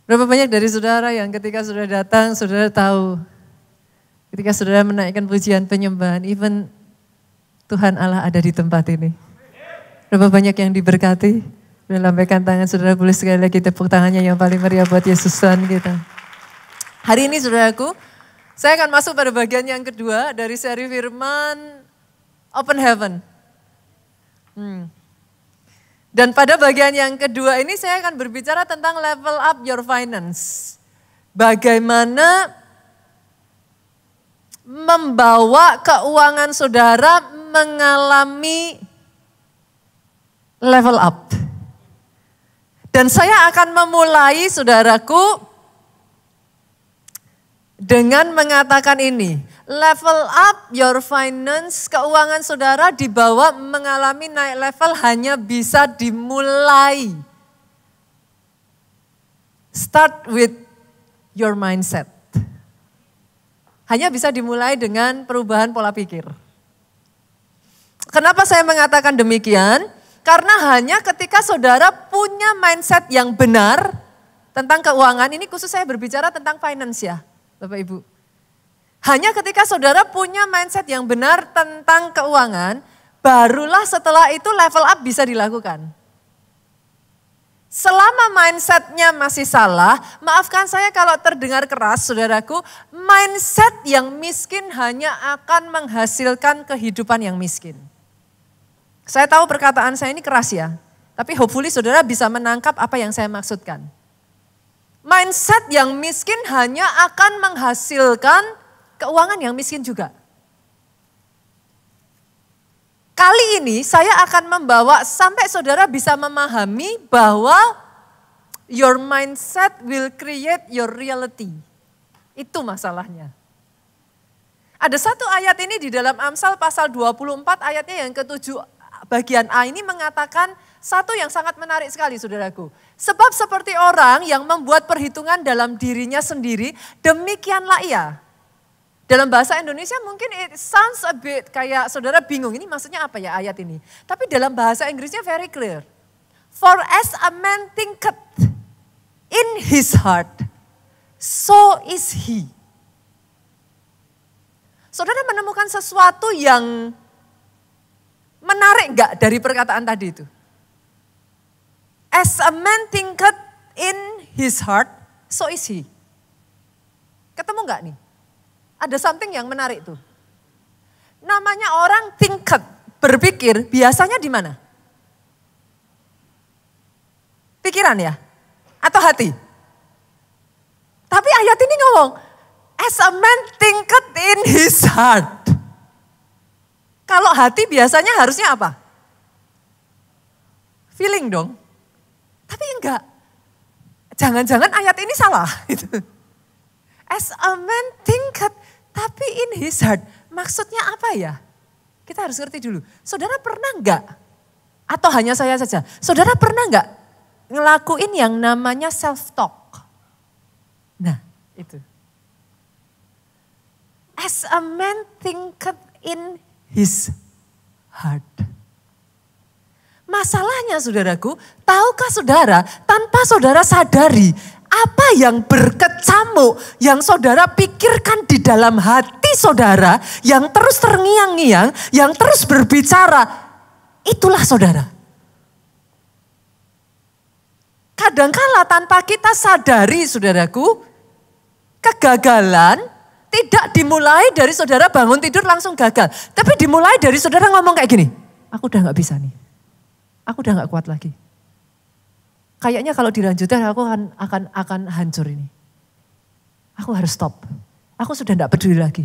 Berapa banyak dari saudara yang ketika saudara datang, saudara tahu. Ketika saudara menaikkan pujian penyembahan, even Tuhan Allah ada di tempat ini. Berapa banyak yang diberkati? Sudah lambaikan tangan saudara, boleh sekali lagi tepuk tangannya yang paling meriah buat Yesus Tuhan kita. Hari ini saudaraku, saya akan masuk pada bagian yang kedua dari seri firman Open Heaven. Dan pada bagian yang kedua ini saya akan berbicara tentang level up your finance. Bagaimana membawa keuangan saudara mengalami level up. Dan saya akan memulai saudaraku dengan mengatakan ini. Level up your finance, keuangan saudara dibawa mengalami naik level hanya bisa dimulai. Start with your mindset. Hanya bisa dimulai dengan perubahan pola pikir. Kenapa saya mengatakan demikian? Karena hanya ketika saudara punya mindset yang benar tentang keuangan, ini khusus saya berbicara tentang finance ya, Bapak Ibu. Hanya ketika saudara punya mindset yang benar tentang keuangan, barulah setelah itu level up bisa dilakukan. Selama mindsetnya masih salah, maafkan saya kalau terdengar keras saudaraku, mindset yang miskin hanya akan menghasilkan kehidupan yang miskin. Saya tahu perkataan saya ini keras ya, tapi hopefully saudara bisa menangkap apa yang saya maksudkan. Mindset yang miskin hanya akan menghasilkan keuangan yang miskin juga. Kali ini saya akan membawa sampai saudara bisa memahami bahwa your mindset will create your reality. Itu masalahnya. Ada satu ayat ini di dalam Amsal pasal 24 ayatnya yang ke-7 bagian A ini mengatakan satu yang sangat menarik sekali saudaraku. Sebab seperti orang yang membuat perhitungan dalam dirinya sendiri, demikianlah ia. Dalam bahasa Indonesia mungkin it sounds a bit kayak saudara bingung, ini maksudnya apa ya ayat ini. Tapi dalam bahasa Inggrisnya very clear. For as a man thinketh in his heart, so is he. Saudara menemukan sesuatu yang menarik enggak dari perkataan tadi itu? As a man thinketh in his heart, so is he. Ketemu enggak nih? Ada something yang menarik tuh. Namanya orang thinketh, berpikir, biasanya di mana? Pikiran ya? Atau hati? Tapi ayat ini ngomong, as a man thinketh in his heart. Kalau hati biasanya harusnya apa? Feeling dong. Tapi enggak. Jangan-jangan ayat ini salah. As a man thinketh, tapi in his heart. Maksudnya apa ya? Kita harus ngerti dulu. Saudara pernah enggak? Atau hanya saya saja? Saudara pernah enggak ngelakuin yang namanya self-talk? Nah, itu. As a man thinketh in his heart. Masalahnya saudaraku, tahukah saudara tanpa saudara sadari apa yang berkecamuk yang saudara pikirkan di dalam hati saudara yang terus terngiang-ngiang, yang terus berbicara, itulah saudara. Kadangkala tanpa kita sadari saudaraku, kegagalan tidak dimulai dari saudara bangun tidur langsung gagal. Tapi dimulai dari saudara ngomong kayak gini, aku udah gak bisa nih, aku udah gak kuat lagi. Kayaknya kalau dilanjutkan aku akan hancur ini. Aku harus stop. Aku sudah tidak peduli lagi.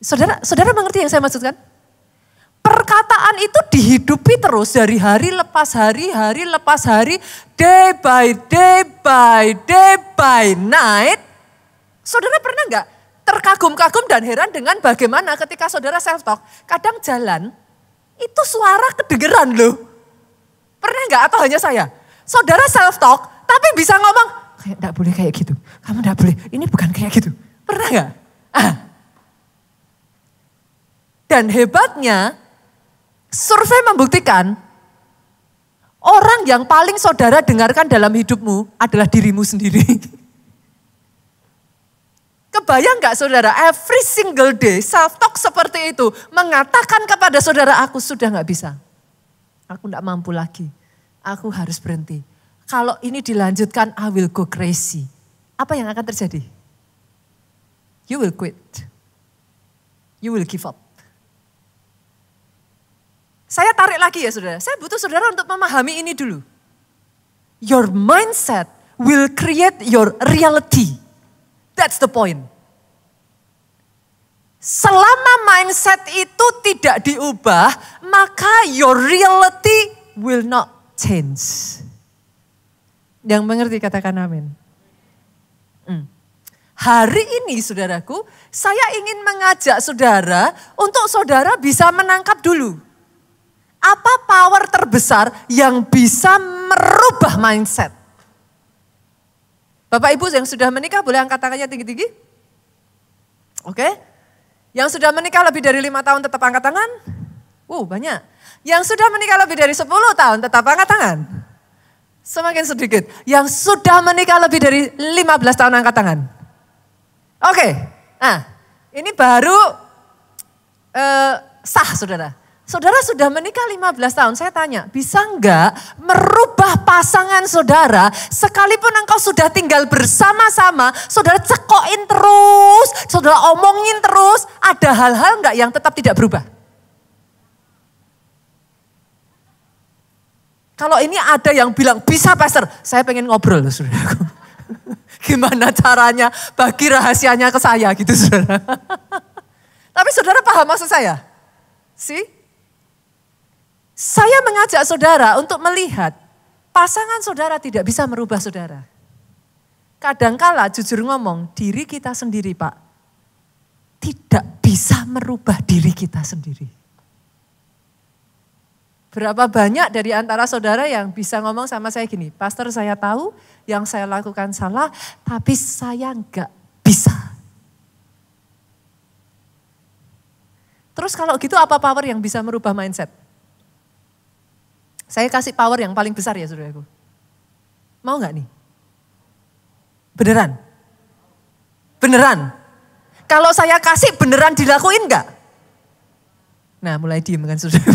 Saudara mengerti yang saya maksudkan? Perkataan itu dihidupi terus dari hari lepas hari, day by day by night. Saudara pernah nggak terkagum-kagum dan heran dengan bagaimana ketika saudara self-talk, kadang jalan itu suara kedengeran loh. Pernah nggak atau hanya saya? Saudara self-talk, tapi bisa ngomong, kayak enggak boleh kayak gitu. Kamu enggak boleh, ini bukan kayak gitu. Pernah enggak? Dan hebatnya, survei membuktikan, Orang yang paling saudara dengarkan dalam hidupmu adalah dirimu sendiri. Kebayang gak saudara, every single day self-talk seperti itu mengatakan kepada saudara, aku sudah gak bisa. Aku gak mampu lagi, aku harus berhenti. Kalau ini dilanjutkan, I will go crazy. Apa yang akan terjadi? You will quit. You will give up. Saya tarik lagi ya saudara, saya butuh saudara untuk memahami ini dulu. Your mindset will create your reality. That's the point. Selama mindset itu tidak diubah, maka your reality will not change. Yang mengerti katakan amin. Hari ini saudaraku, saya ingin mengajak saudara untuk saudara bisa menangkap dulu. Apa power terbesar yang bisa merubah mindset? Bapak Ibu yang sudah menikah boleh angkat tangannya tinggi-tinggi? Oke. Yang sudah menikah lebih dari 5 tahun tetap angkat tangan? Banyak. Yang sudah menikah lebih dari 10 tahun tetap angkat tangan? Semakin sedikit. Yang sudah menikah lebih dari 15 tahun angkat tangan? Oke. Nah, ini baru sah saudara. Saudara sudah menikah 15 tahun, saya tanya, bisa enggak merubah pasangan saudara sekalipun engkau sudah tinggal bersama-sama, saudara cekokin terus, saudara omongin terus, ada hal-hal enggak yang tetap tidak berubah? Kalau ini ada yang bilang, bisa pastor, saya pengen ngobrol loh saudaraku. Gimana caranya, bagi rahasianya ke saya gitu saudara. Tapi saudara paham maksud saya? See? Saya mengajak saudara untuk melihat pasangan saudara tidak bisa merubah saudara. Kadangkala jujur ngomong, diri kita sendiri Pak, tidak bisa merubah diri kita sendiri. Berapa banyak dari antara saudara yang bisa ngomong sama saya gini, pastor saya tahu yang saya lakukan salah, tapi saya enggak bisa. Terus kalau gitu apa power yang bisa merubah mindset? Saya kasih power yang paling besar ya saudaraku. Mau gak nih? Beneran? Beneran? Kalau saya kasih beneran dilakuin gak? Nah mulai diem kan saudara.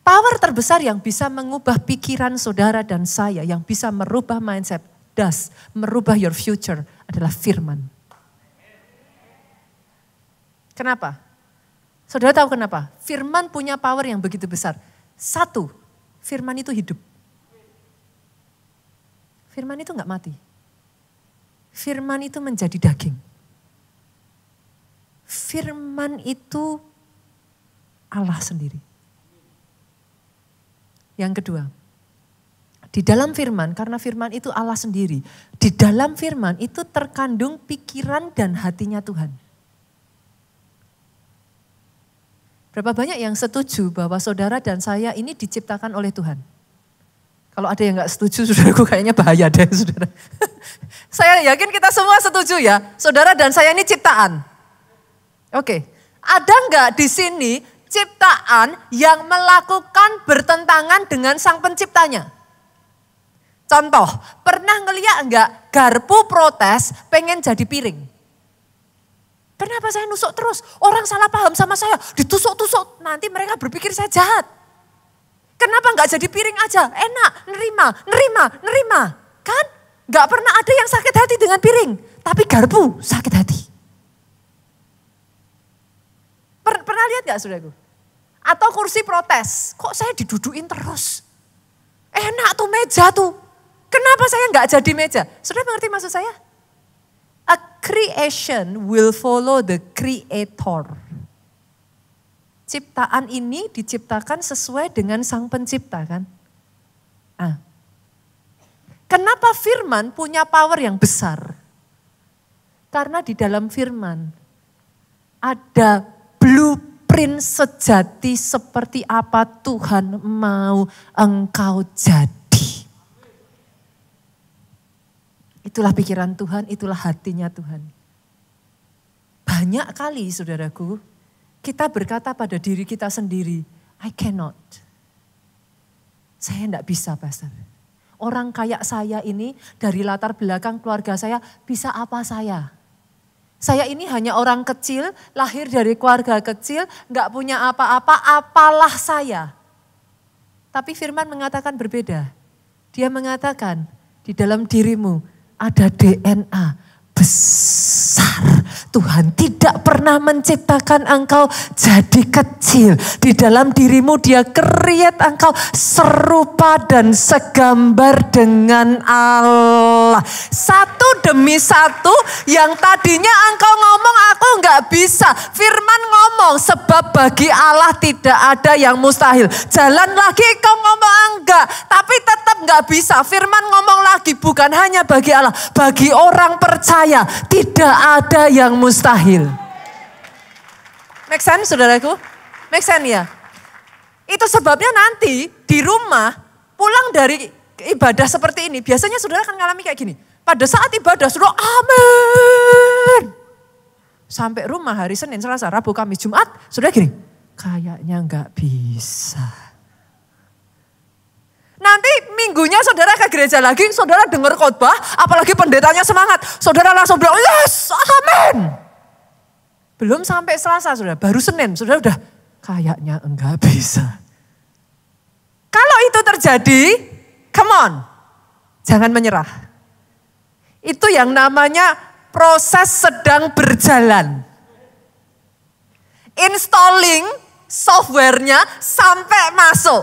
Power terbesar yang bisa mengubah pikiran saudara dan saya, yang bisa merubah mindset, merubah your future adalah firman. Kenapa? Saudara tahu kenapa? Firman punya power yang begitu besar. Satu, firman itu hidup. Firman itu enggak mati. Firman itu menjadi daging. Firman itu Allah sendiri. Yang kedua, di dalam firman, karena firman itu Allah sendiri, di dalam firman itu terkandung pikiran dan hatinya Tuhan. Berapa banyak yang setuju bahwa saudara dan saya ini diciptakan oleh Tuhan? Kalau ada yang gak setuju, saudaraku kayaknya bahaya deh saudara. Saya yakin kita semua setuju ya, saudara dan saya ini ciptaan. Oke, ada gak di sini ciptaan yang melakukan bertentangan dengan sang penciptanya? Contoh, pernah ngeliat gak garpu protes pengen jadi piring? Kenapa saya nusuk terus? Orang salah paham sama saya, ditusuk-tusuk. Nanti mereka berpikir saya jahat. Kenapa gak jadi piring aja? Enak, nerima. Kan? Gak pernah ada yang sakit hati dengan piring. Tapi garpu sakit hati. Pernah lihat gak saudaraku? Atau kursi protes, kok saya didudukin terus? Enak tuh meja tuh. Kenapa saya gak jadi meja? Saudara mengerti maksud saya? A creation will follow the creator. Ciptaan ini diciptakan sesuai dengan sang pencipta kan? Kenapa firman punya power yang besar? Karena di dalam firman ada blueprint sejati seperti apa Tuhan mau engkau jadi. Itulah pikiran Tuhan, itulah hatinya Tuhan. Banyak kali saudaraku, kita berkata pada diri kita sendiri, I cannot. Saya enggak bisa, Pastor. Orang kayak saya ini dari latar belakang keluarga saya, bisa apa saya? Saya ini hanya orang kecil, lahir dari keluarga kecil, enggak punya apa-apa, apalah saya. Tapi firman mengatakan berbeda. Dia mengatakan di dalam dirimu ada DNA besar. Tuhan tidak pernah menciptakan engkau jadi kecil. Di dalam dirimu dia create engkau serupa dan segambar dengan Allah. Satu demi satu yang tadinya engkau ngomong aku enggak bisa. Firman ngomong sebab bagi Allah tidak ada yang mustahil. Jalan lagi kau ngomong enggak, tapi tetap enggak bisa. Firman ngomong lagi bukan hanya bagi Allah, bagi orang percaya tidak ada yang mustahil. Make sense, saudaraku? Make sense ya? Itu sebabnya nanti di rumah pulang dari ibadah seperti ini, biasanya saudara akan ngalami kayak gini. Pada saat ibadah, saudara amin. Sampai rumah hari Senin, Selasa, Rabu, Kamis, Jumat, saudara gini, kayaknya enggak bisa. Nanti minggunya saudara ke gereja lagi, saudara dengar khotbah, apalagi pendetanya semangat. Saudara langsung bilang, yes, amin. Belum sampai Selasa, saudara, baru Senin, saudara udah kayaknya enggak bisa. Kalau itu terjadi, come on, jangan menyerah. Itu yang namanya proses sedang berjalan. Installing softwarenya sampai masuk.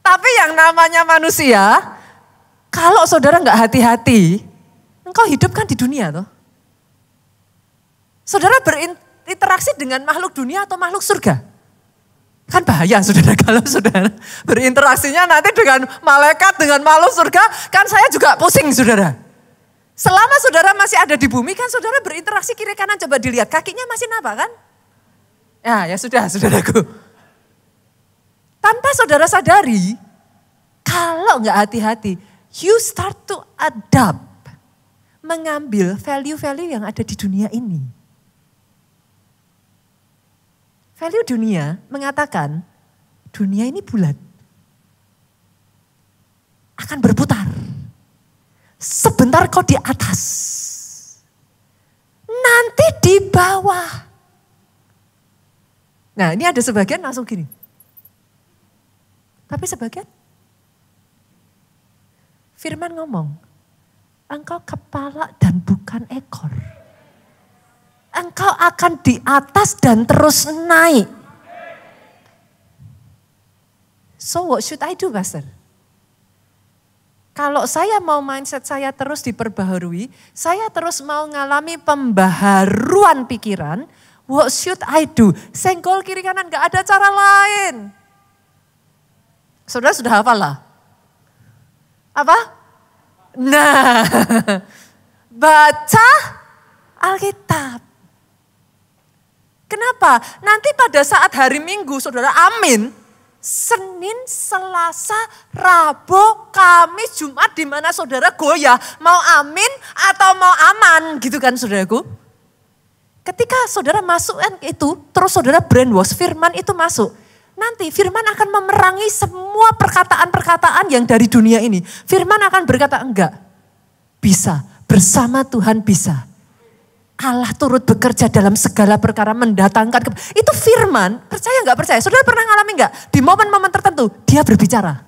Tapi yang namanya manusia, kalau saudara nggak hati-hati, engkau hidup kan di dunia toh. Saudara berinteraksi dengan makhluk dunia atau makhluk surga? Kan bahaya saudara kalau saudara berinteraksinya nanti dengan malaikat, dengan makhluk surga, kan saya juga pusing saudara. Selama saudara masih ada di bumi kan saudara berinteraksi kiri kanan, coba dilihat kakinya masih nampak kan? Ya sudah saudaraku. Tanpa saudara sadari, kalau nggak hati-hati, you start to adapt, mengambil value-value yang ada di dunia ini. Value dunia mengatakan, dunia ini bulat, akan berputar. Sebentar kau di atas, nanti di bawah. Nah ini ada sebagian langsung gini. Tapi sebagian, firman ngomong, engkau kepala dan bukan ekor. Engkau akan di atas dan terus naik. So what should I do, Pastor? Kalau saya mau mindset saya terus diperbaharui, saya terus mau ngalami pembaharuan pikiran, what should I do? Senggol kiri kanan, gak ada cara lain. Saudara sudah hafal lah? Apa? Nah, baca Alkitab. Kenapa? Nanti pada saat hari Minggu, saudara amin. Senin, Selasa, Rabu, Kamis, Jumat di mana saudara goyah. Mau amin atau mau aman gitu kan saudaraku. Ketika saudara masukkan itu, terus saudara brainwash, firman itu masuk. Nanti firman akan memerangi semua perkataan-perkataan yang dari dunia ini. Firman akan berkata enggak, bisa, bersama Tuhan bisa. Allah turut bekerja dalam segala perkara mendatangkan. Itu firman, percaya enggak percaya? Saudara pernah ngalami enggak? Di momen-momen tertentu dia berbicara.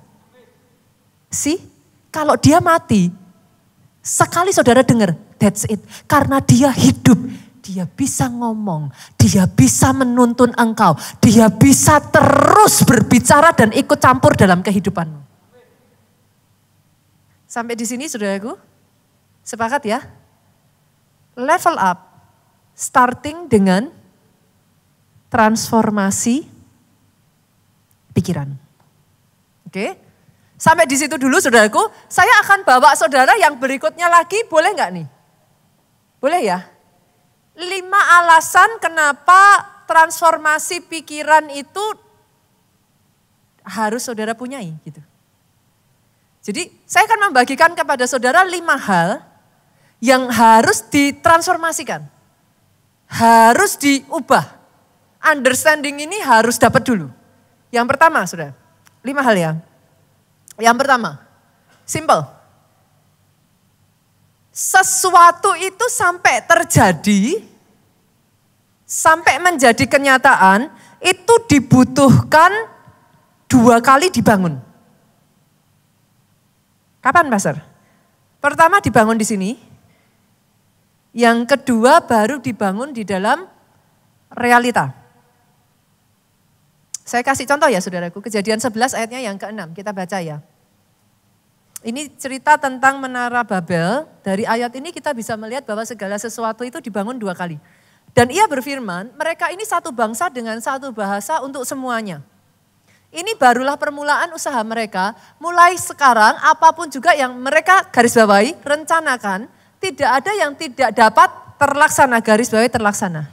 Kalau dia mati, sekali saudara dengar, that's it. Karena dia hidup. Dia bisa ngomong, dia bisa menuntun engkau, dia bisa terus berbicara dan ikut campur dalam kehidupanmu. Sampai di sini saudaraku, sepakat ya? Level up, starting dengan transformasi pikiran. Oke? Sampai di situ dulu saudaraku, saya akan bawa saudara yang berikutnya lagi, boleh nggak nih? Boleh ya? 5 alasan kenapa transformasi pikiran itu harus saudara punyai gitu. Jadi saya akan membagikan kepada saudara 5 hal yang harus ditransformasikan. Harus diubah. Understanding ini harus dapat dulu. Yang pertama, saudara, 5 hal ya. Yang pertama, simple. Sesuatu itu sampai terjadi, sampai menjadi kenyataan, itu dibutuhkan 2 kali dibangun. Kapan, Pastor? Pertama dibangun di sini, yang kedua baru dibangun di dalam realita. Saya kasih contoh ya saudaraku, Kejadian 11 ayatnya yang ke-6, kita baca ya. Ini cerita tentang Menara Babel, dari ayat ini kita bisa melihat bahwa segala sesuatu itu dibangun 2 kali. Dan ia berfirman, mereka ini satu bangsa dengan satu bahasa untuk semuanya. Ini barulah permulaan usaha mereka, mulai sekarang apapun juga yang mereka garis bawahi, rencanakan, tidak ada yang tidak dapat terlaksana, garis bawahi terlaksana.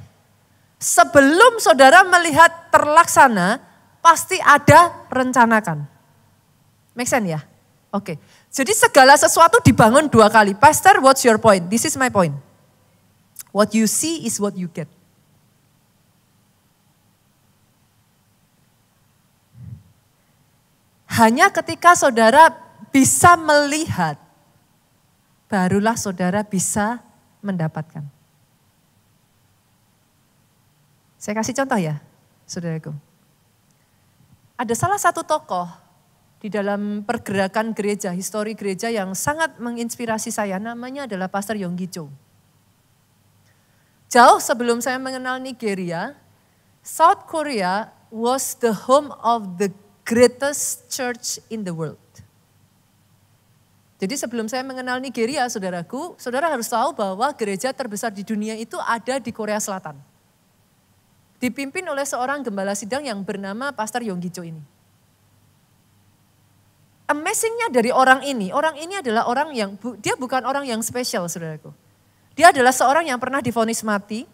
Sebelum saudara melihat terlaksana, pasti ada rencanakan. Make sense ya? Oke. Jadi segala sesuatu dibangun 2 kali. Pastor, what's your point? This is my point. What you see is what you get. Hanya ketika saudara bisa melihat, barulah saudara bisa mendapatkan. Saya kasih contoh ya, saudaraku. Ada salah satu tokoh di dalam pergerakan gereja, histori gereja yang sangat menginspirasi saya, namanya adalah Pastor Yonggi Cho. Jauh sebelum saya mengenal Nigeria, South Korea was the home of the greatest church in the world. Jadi sebelum saya mengenal Nigeria, saudaraku, saudara harus tahu bahwa gereja terbesar di dunia itu ada di Korea Selatan. Dipimpin oleh seorang gembala sidang yang bernama Pastor Yonggi Cho ini. Amazingnya dari orang ini adalah orang yang, dia bukan orang yang spesial saudaraku. Dia adalah seorang yang pernah divonis mati,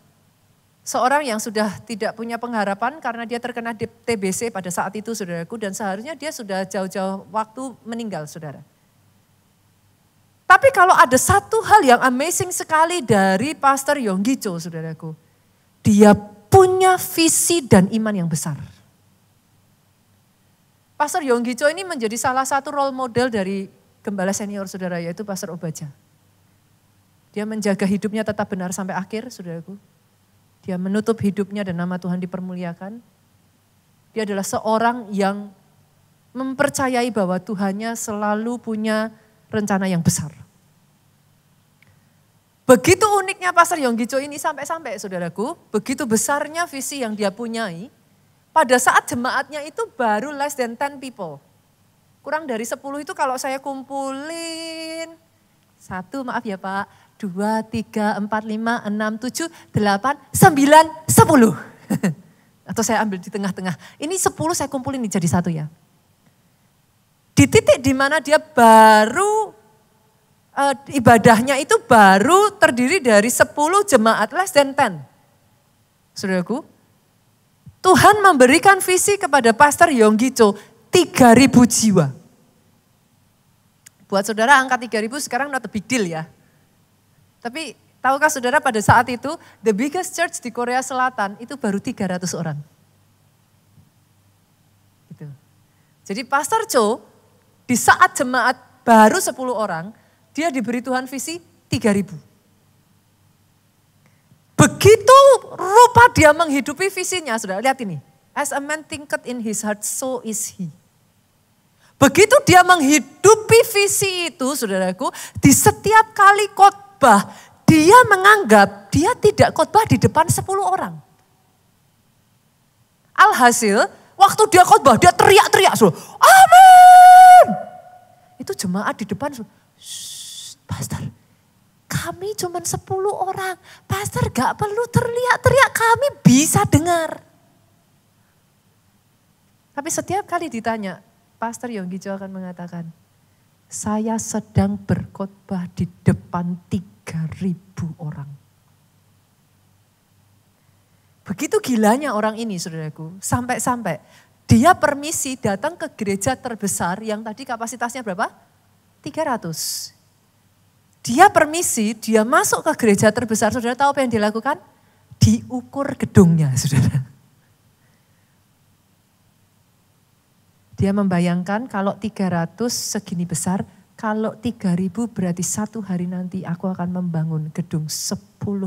seorang yang sudah tidak punya pengharapan karena dia terkena TBC pada saat itu saudaraku, dan seharusnya dia sudah jauh-jauh waktu meninggal saudara. Tapi kalau ada satu hal yang amazing sekali dari Pastor Yonggi Cho saudaraku, dia punya visi dan iman yang besar. Pastor Yonggi Cho ini menjadi salah satu role model dari gembala senior saudara, yaitu Pastor Obaja. Dia menjaga hidupnya tetap benar sampai akhir saudaraku. Dia menutup hidupnya dan nama Tuhan dipermuliakan. Dia adalah seorang yang mempercayai bahwa Tuhannya selalu punya rencana yang besar. Begitu uniknya Pastor Yonggi Cho ini sampai-sampai saudaraku, begitu besarnya visi yang dia punyai, pada saat jemaatnya itu baru less than 10 people. Kurang dari 10 itu kalau saya kumpulin, 1 maaf ya Pak, 2, 3, 4, 5, 6, 7, 8, 9, 10. Atau saya ambil di tengah-tengah. Ini 10 saya kumpulin jadi 1 ya. Di titik di mana dia baru ibadahnya itu baru terdiri dari 10 jemaat less than 10. Saudaraku, Tuhan memberikan visi kepada Pastor Yonggi Cho 3.000 jiwa. Buat saudara angka 3.000 sekarang not a big deal ya. Tapi tahukah saudara pada saat itu the biggest church di Korea Selatan itu baru 300 orang. Gitu. Jadi Pastor Cho di saat jemaat baru 10 orang, dia diberi Tuhan visi 3.000. Begitu rupa dia menghidupi visinya, saudara lihat ini. As a man thinketh in his heart, so is he. Begitu dia menghidupi visi itu, saudaraku, di setiap kali khotbah, dia menganggap dia tidak khotbah di depan 10 orang. Alhasil, waktu dia khotbah, dia teriak-teriak, saudara. Amin! Itu jemaat di depan, Pastor, kami cuma 10 orang. Pastor gak perlu teriak-teriak, kami bisa dengar. Tapi setiap kali ditanya, Pastor Yonggi Cho akan mengatakan, saya sedang berkhotbah di depan 3.000 orang. Begitu gilanya orang ini saudaraku, sampai-sampai dia permisi datang ke gereja terbesar yang tadi kapasitasnya berapa? 300. Dia permisi, dia masuk ke gereja terbesar, saudara tahu apa yang dilakukan? Diukur gedungnya, saudara. Dia membayangkan kalau 300 segini besar, kalau 3.000 berarti satu hari nanti aku akan membangun gedung 10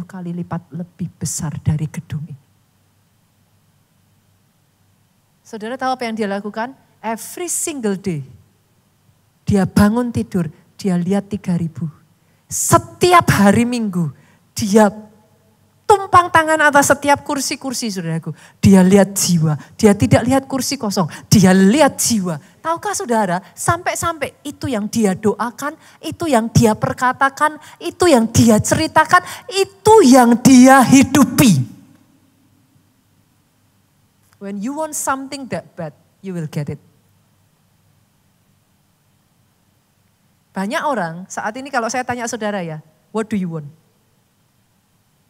kali lipat lebih besar dari gedung ini. Saudara tahu apa yang dia lakukan? Every single day, dia bangun tidur, dia lihat 3.000. Setiap hari Minggu, dia tumpang tangan atas setiap kursi-kursi, saudaraku. Dia lihat jiwa, dia tidak lihat kursi kosong, dia lihat jiwa. Tahukah saudara, sampai-sampai itu yang dia doakan, itu yang dia perkatakan, itu yang dia ceritakan, itu yang dia hidupi. When you want something that bad, you will get it. Banyak orang, saat ini kalau saya tanya saudara ya, what do you want?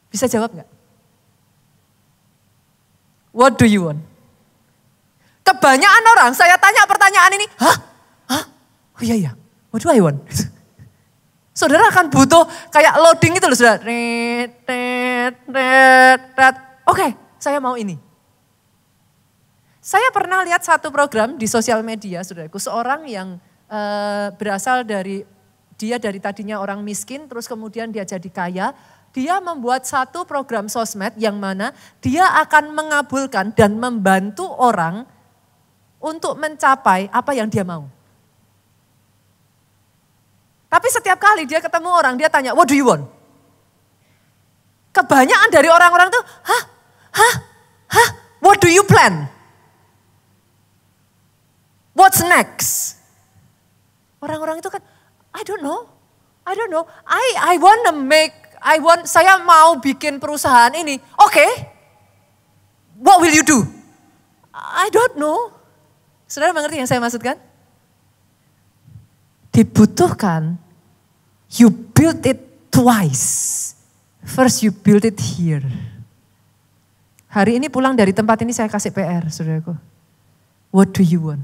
Bisa jawab nggak? What do you want? Kebanyakan orang saya tanya pertanyaan ini, hah? Oh iya, what do I want? Saudara akan butuh kayak loading itu loh saudara. Oke, saya mau ini. Saya pernah lihat satu program di sosial media saudaraku, seorang yang berasal dari, dia dari tadinya orang miskin, terus kemudian dia jadi kaya. Dia membuat satu program sosmed yang mana dia akan mengabulkan dan membantu orang untuk mencapai apa yang dia mau. Tapi setiap kali dia ketemu orang, dia tanya, what do you want? Kebanyakan dari orang-orang tuh, what do you plan? What's next? Orang-orang itu kan, I don't know. Saya mau bikin perusahaan ini. Oke. What will you do? I don't know. Saudara mengerti yang saya maksudkan? Dibutuhkan, you build it twice. First you build it here. Hari ini pulang dari tempat ini saya kasih PR, saudaraku. What do you want?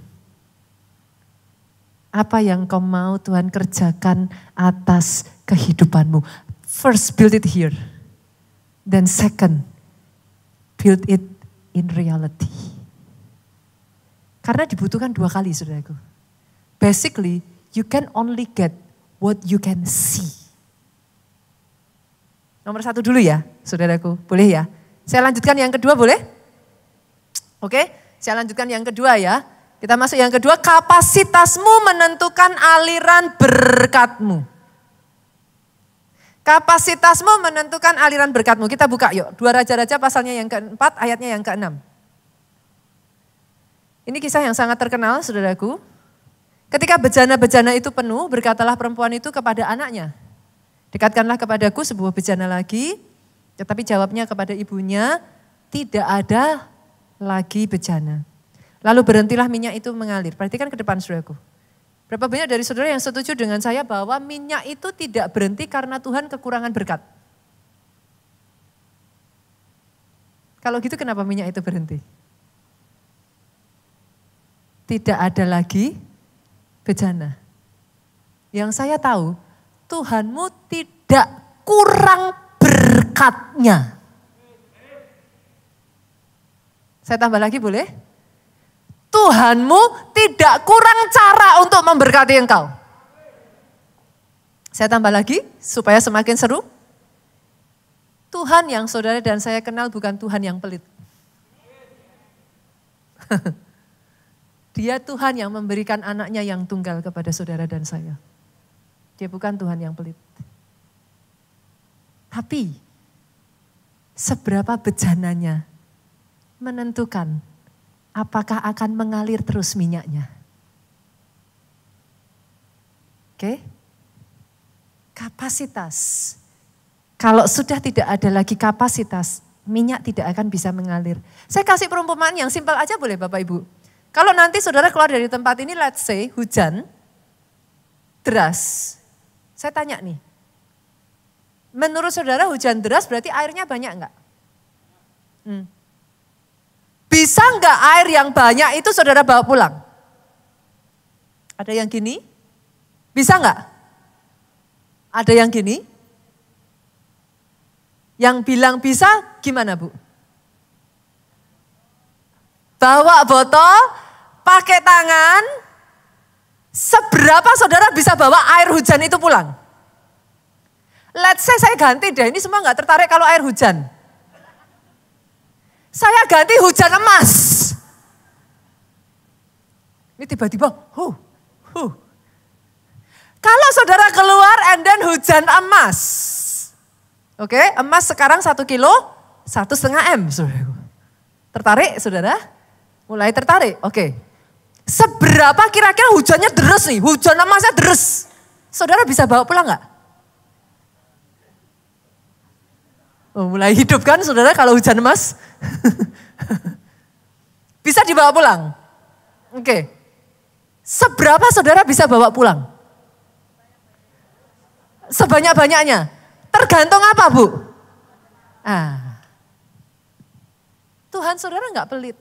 Apa yang kau mau Tuhan kerjakan atas kehidupanmu? First, build it here. Then second, build it in reality. Karena dibutuhkan dua kali, saudaraku. Basically, you can only get what you can see. Nomor satu dulu ya, saudaraku. Boleh ya? Saya lanjutkan yang kedua, boleh? Oke, saya lanjutkan yang kedua ya. Kita masuk yang kedua, kapasitasmu menentukan aliran berkatmu. Kapasitasmu menentukan aliran berkatmu. Kita buka yuk, 2 Raja-Raja pasalnya yang keempat, ayatnya yang keenam. Ini kisah yang sangat terkenal, saudaraku. Ketika bejana-bejana itu penuh, berkatalah perempuan itu kepada anaknya. Dekatkanlah kepadaku sebuah bejana lagi, tetapi jawabnya kepada ibunya, tidak ada lagi bejana. Lalu berhentilah minyak itu mengalir. Perhatikan ke depan, saudaraku. Berapa banyak dari saudara yang setuju dengan saya bahwa minyak itu tidak berhenti karena Tuhan kekurangan berkat? Kalau gitu kenapa minyak itu berhenti? Tidak ada lagi bejana. Yang saya tahu, Tuhanmu tidak kurang berkatnya. Saya tambah lagi boleh? Tuhanmu tidak kurang cara untuk memberkati engkau. Saya tambah lagi supaya semakin seru. Tuhan yang saudara dan saya kenal bukan Tuhan yang pelit. Dia Tuhan yang memberikan anaknya yang tunggal kepada saudara dan saya. Dia bukan Tuhan yang pelit. Tapi seberapa bejananya menentukan apakah akan mengalir terus minyaknya. Oke? Kapasitas. Kalau sudah tidak ada lagi kapasitas, minyak tidak akan bisa mengalir. Saya kasih perumpamaan yang simpel aja boleh Bapak Ibu. Kalau nanti saudara keluar dari tempat ini, let's say hujan, deras. Saya tanya nih, menurut saudara hujan deras berarti airnya banyak enggak? Bisa enggak air yang banyak itu saudara bawa pulang? Ada yang gini? Bisa enggak? Ada yang gini? Yang bilang bisa gimana Bu? Bawa botol, pakai tangan, seberapa saudara bisa bawa air hujan itu pulang? Let's say saya ganti deh, ini semua gak tertarik kalau air hujan. Saya ganti hujan emas. Ini tiba-tiba, Kalau saudara keluar and then hujan emas. Oke, emas sekarang 1 kilo, 1,5 M. Saudara. Tertarik saudara? Mulai tertarik, oke. Seberapa kira-kira hujannya deres nih, hujan emasnya deres. Saudara bisa bawa pulang gak? Oh, mulai hidup kan saudara kalau hujan emas? Bisa dibawa pulang? Oke. Seberapa saudara bisa bawa pulang? Sebanyak-banyaknya. Tergantung apa Bu? Tuhan saudara gak pelit.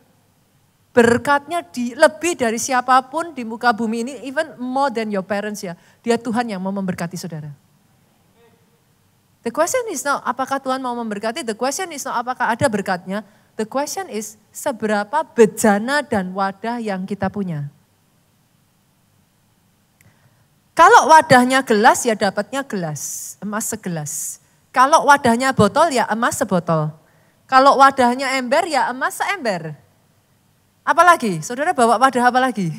Berkatnya lebih dari siapapun di muka bumi ini, even more than your parents ya. Dia Tuhan yang mau memberkati saudara. The question is not apakah Tuhan mau memberkati, the question is not apakah ada berkatnya. The question is seberapa bejana dan wadah yang kita punya. Kalau wadahnya gelas ya dapatnya gelas, emas segelas. Kalau wadahnya botol ya emas sebotol. Kalau wadahnya ember ya emas seember. Apalagi? Saudara bawa wadah apa lagi?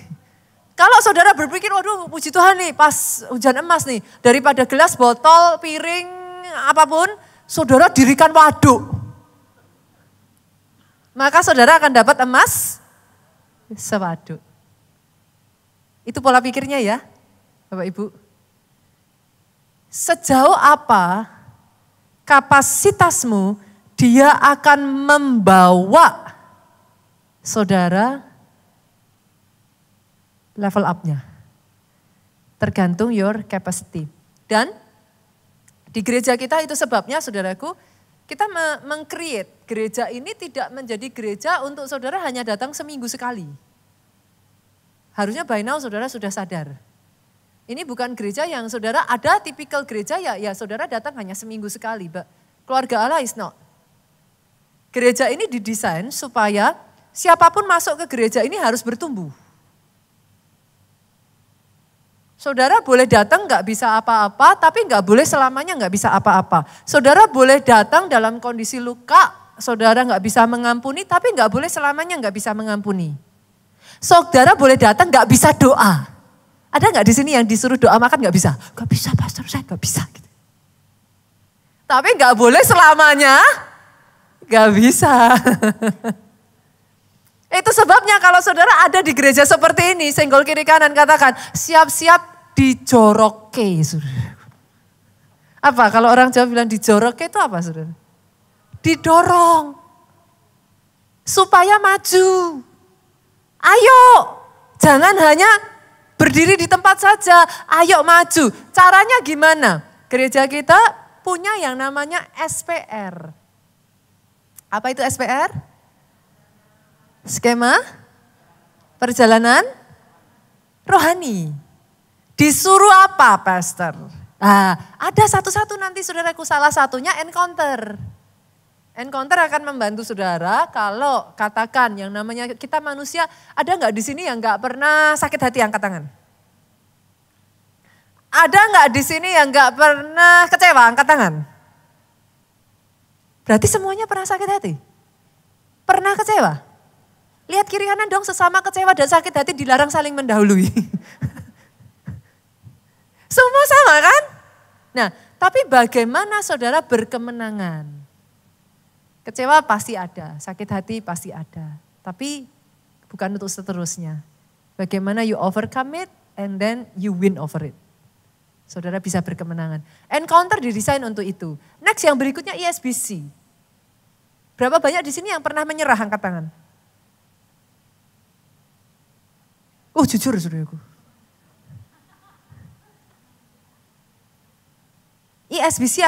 Kalau saudara berpikir, waduh puji Tuhan nih pas hujan emas nih. Daripada gelas, botol, piring, apapun, saudara dirikan waduk. Maka saudara akan dapat emas sewaduk. Itu pola pikirnya ya. Bapak Ibu, sejauh apa kapasitasmu dia akan membawa saudara level up-nya. Tergantung your capacity. Dan di gereja kita itu sebabnya saudaraku, kita meng-create gereja ini tidak menjadi gereja untuk saudara hanya datang seminggu sekali. Harusnya by now saudara sudah sadar. Ini bukan gereja yang saudara ada tipikal gereja ya saudara datang hanya seminggu sekali. Keluarga Allah is not. Gereja ini didesain supaya siapapun masuk ke gereja ini harus bertumbuh. Saudara boleh datang gak bisa apa-apa, tapi gak boleh selamanya gak bisa apa-apa. Saudara boleh datang dalam kondisi luka, saudara gak bisa mengampuni, tapi gak boleh selamanya gak bisa mengampuni. Saudara boleh datang gak bisa doa. Ada gak di sini yang disuruh doa makan gak bisa? Gak bisa pastor, saya gak bisa. Gitu. Tapi gak boleh selamanya gak bisa. Itu sebabnya kalau saudara ada di gereja seperti ini, senggol kiri kanan katakan, siap-siap dijoroke. Saudara. Apa kalau orang Jawa bilang dijoroke itu apa saudara? Didorong. Supaya maju. Ayo, jangan hanya berdiri di tempat saja, ayo maju. Caranya gimana? Gereja kita punya yang namanya SPR. Apa itu SPR? Skema perjalanan rohani. Disuruh apa, pastor? Ada satu-satu nanti saudaraku, salah satunya encounter. Encounter akan membantu saudara kalau katakan yang namanya kita manusia, ada nggak di sini yang nggak pernah sakit hati, angkat tangan? Ada nggak di sini yang nggak pernah kecewa, angkat tangan? Berarti semuanya pernah sakit hati? Pernah kecewa? Lihat kiri kanan dong, sesama kecewa dan sakit hati dilarang saling mendahului. Semua sama kan? Nah, tapi bagaimana saudara berkemenangan? Kecewa pasti ada, sakit hati pasti ada. Tapi bukan untuk seterusnya. Bagaimana you overcome it and then you win over it. Saudara bisa berkemenangan. Encounter didesain untuk itu. Next yang berikutnya ISBC. Berapa banyak di sini yang pernah menyerah, angkat tangan? Jujur saudaraku. ISBC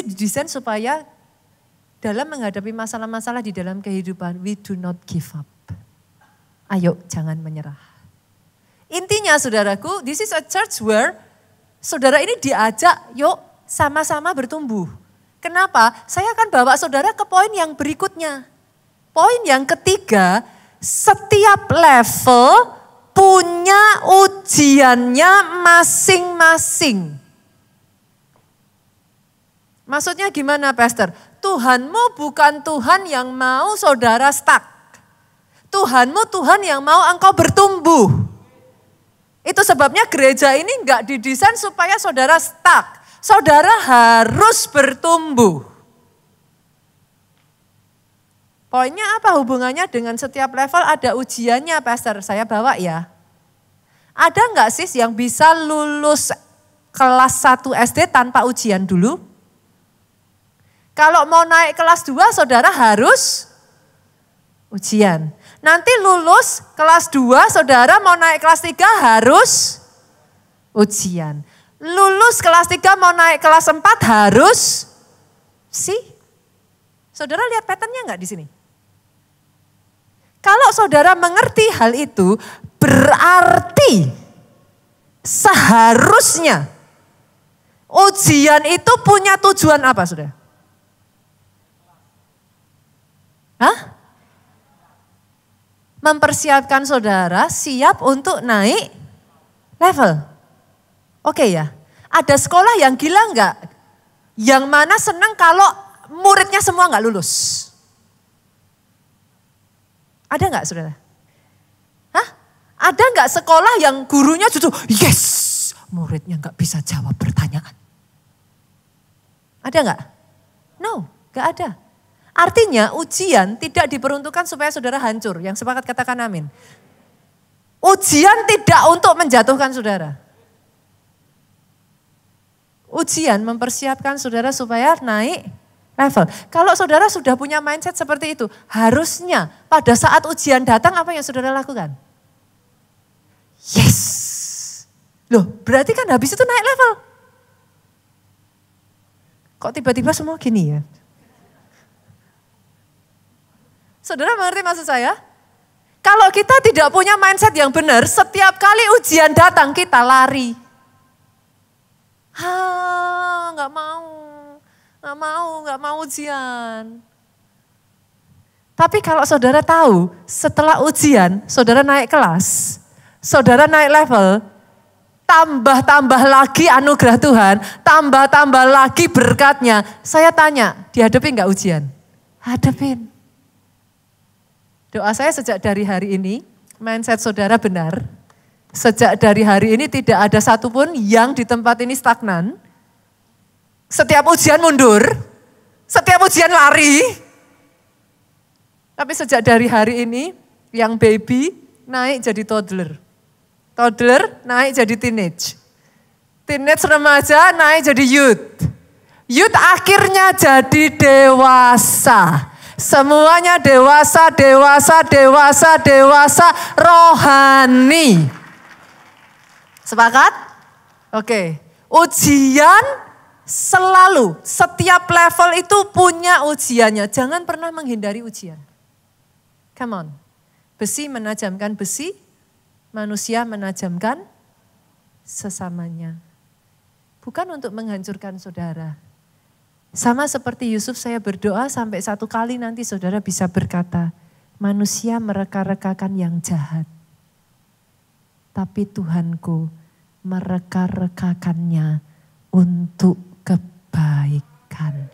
didesain supaya dalam menghadapi masalah-masalah di dalam kehidupan, we do not give up. Ayo jangan menyerah. Intinya saudaraku, this is a church where saudara ini diajak yuk sama-sama bertumbuh. Kenapa? Saya akan bawa saudara ke poin yang berikutnya. Poin yang ketiga, Setiap level punya ujiannya masing-masing. Maksudnya gimana, Pastor? Tuhanmu bukan Tuhan yang mau saudara stuck. Tuhanmu Tuhan yang mau engkau bertumbuh. Itu sebabnya gereja ini enggak didesain supaya saudara stuck. Saudara harus bertumbuh. Poinnya apa hubungannya dengan setiap level ada ujiannya, Pastor? Saya bawa ya. Ada enggak sis yang bisa lulus kelas 1 SD tanpa ujian dulu? Kalau mau naik kelas 2 saudara harus ujian. Nanti lulus kelas 2 saudara mau naik kelas 3 harus ujian. Lulus kelas 3 mau naik kelas 4 harus Saudara lihat patternnya enggak di sini? Kalau saudara mengerti hal itu, berarti seharusnya ujian itu punya tujuan apa, saudara? Mempersiapkan saudara siap untuk naik level. Oke ya, ada sekolah yang gila enggak? Yang mana senang kalau muridnya semua enggak lulus? Ada enggak saudara? Ada enggak sekolah yang gurunya justru yes, muridnya enggak bisa jawab pertanyaan? Ada enggak? No, enggak ada. Artinya ujian tidak diperuntukkan supaya saudara hancur. Yang sepakat katakan amin. Ujian tidak untuk menjatuhkan saudara. Ujian mempersiapkan saudara supaya naik level. Kalau saudara sudah punya mindset seperti itu, harusnya pada saat ujian datang apa yang saudara lakukan? Yes. Loh, berarti kan habis itu naik level. Kok tiba-tiba semua gini ya? Saudara mengerti maksud saya? Kalau kita tidak punya mindset yang benar, setiap kali ujian datang kita lari. Nggak mau ujian. Tapi kalau saudara tahu, setelah ujian, saudara naik kelas, saudara naik level, tambah-tambah lagi anugerah Tuhan, tambah-tambah lagi berkatnya. Saya tanya, dihadapi nggak ujian? Hadapin. Doa saya sejak dari hari ini, mindset saudara benar. Sejak dari hari ini tidak ada satupun yang di tempat ini stagnan. Setiap ujian mundur, setiap ujian lari. Tapi sejak dari hari ini, yang baby naik jadi toddler. Toddler naik jadi teenage. Teenage remaja naik jadi youth. Youth akhirnya jadi dewasa. Semuanya dewasa, dewasa, dewasa, dewasa, rohani. Sepakat? Oke. Ujian selalu, setiap level itu punya ujiannya. Jangan pernah menghindari ujian. Come on. Besi menajamkan besi, manusia menajamkan sesamanya. Bukan untuk menghancurkan saudara. Sama seperti Yusuf saya berdoa sampai satu kali nanti saudara bisa berkata, manusia mereka-rekakan yang jahat. Tapi Tuhanku mereka-rekakannya untuk kebaikan.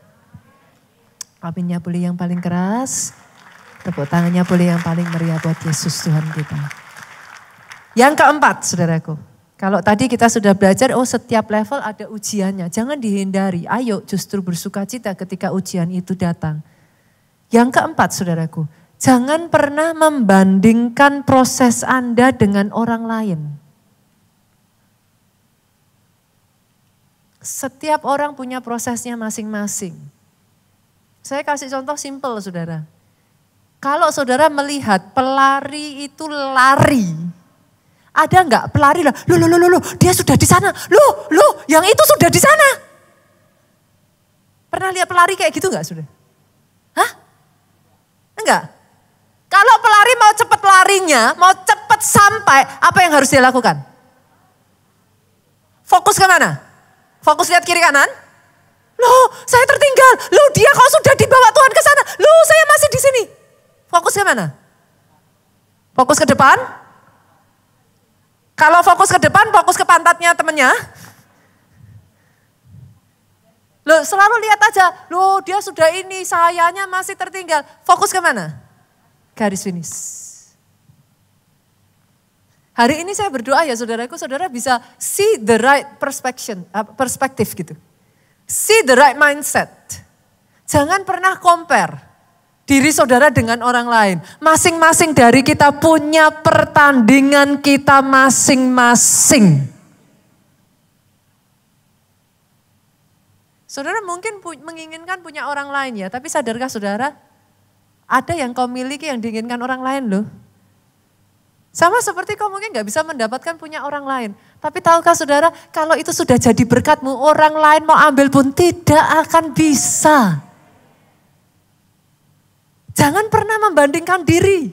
Aminnya boleh yang paling keras, tepuk tangannya boleh yang paling meriah buat Yesus Tuhan kita. Yang keempat saudaraku. Kalau tadi kita sudah belajar, setiap level ada ujiannya. Jangan dihindari, ayo justru bersuka cita ketika ujian itu datang. Yang keempat saudaraku, jangan pernah membandingkan proses Anda dengan orang lain. Setiap orang punya prosesnya masing-masing. Saya kasih contoh simpel saudara. Kalau saudara melihat pelari itu lari, ada enggak pelari lah, loh, dia sudah di sana, loh, yang itu sudah di sana. Pernah lihat pelari kayak gitu enggak sudah? Enggak. Kalau pelari mau cepat larinya, mau cepat sampai, apa yang harus dia lakukan? Fokus ke mana? Fokus lihat kiri kanan? Loh, saya tertinggal. Loh, dia kok sudah dibawa Tuhan ke sana. Loh, saya masih di sini. Fokus ke mana? Fokus ke depan. Kalau fokus ke depan, fokus ke pantatnya temennya. Loh, selalu lihat aja, loh dia sudah ini, sayanya masih tertinggal. Fokus ke mana? Garis finish. Hari ini saya berdoa ya saudaraku, saudara bisa see the right perspective gitu. See the right mindset. Jangan pernah compare diri saudara dengan orang lain. Masing-masing dari kita punya pertandingan kita masing-masing. Saudara mungkin menginginkan punya orang lain ya, tapi sadarkah saudara? Ada yang kau miliki yang diinginkan orang lain loh. Sama seperti kau mungkin gak bisa mendapatkan punya orang lain. Tapi tahukah saudara, kalau itu sudah jadi berkatmu, orang lain mau ambil pun tidak akan bisa. Jangan pernah membandingkan diri.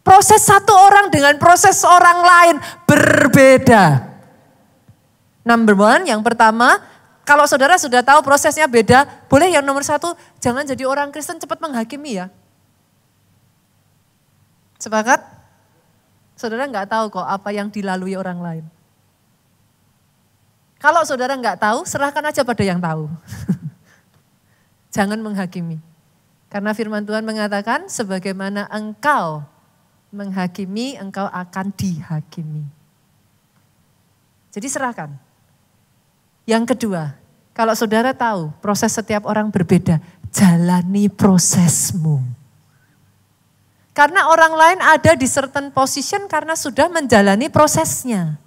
Proses satu orang dengan proses orang lain berbeda. Number one, yang pertama, kalau saudara sudah tahu prosesnya beda, boleh yang nomor satu, jangan jadi orang Kristen cepat menghakimi ya. Sepakat? Saudara nggak tahu kok apa yang dilalui orang lain. Kalau saudara nggak tahu, serahkan aja pada yang tahu. Jangan menghakimi. Karena firman Tuhan mengatakan, sebagaimana engkau menghakimi, engkau akan dihakimi. Jadi serahkan. Yang kedua, kalau saudara tahu proses setiap orang berbeda, jalani prosesmu. Karena orang lain ada di certain position karena sudah menjalani prosesnya.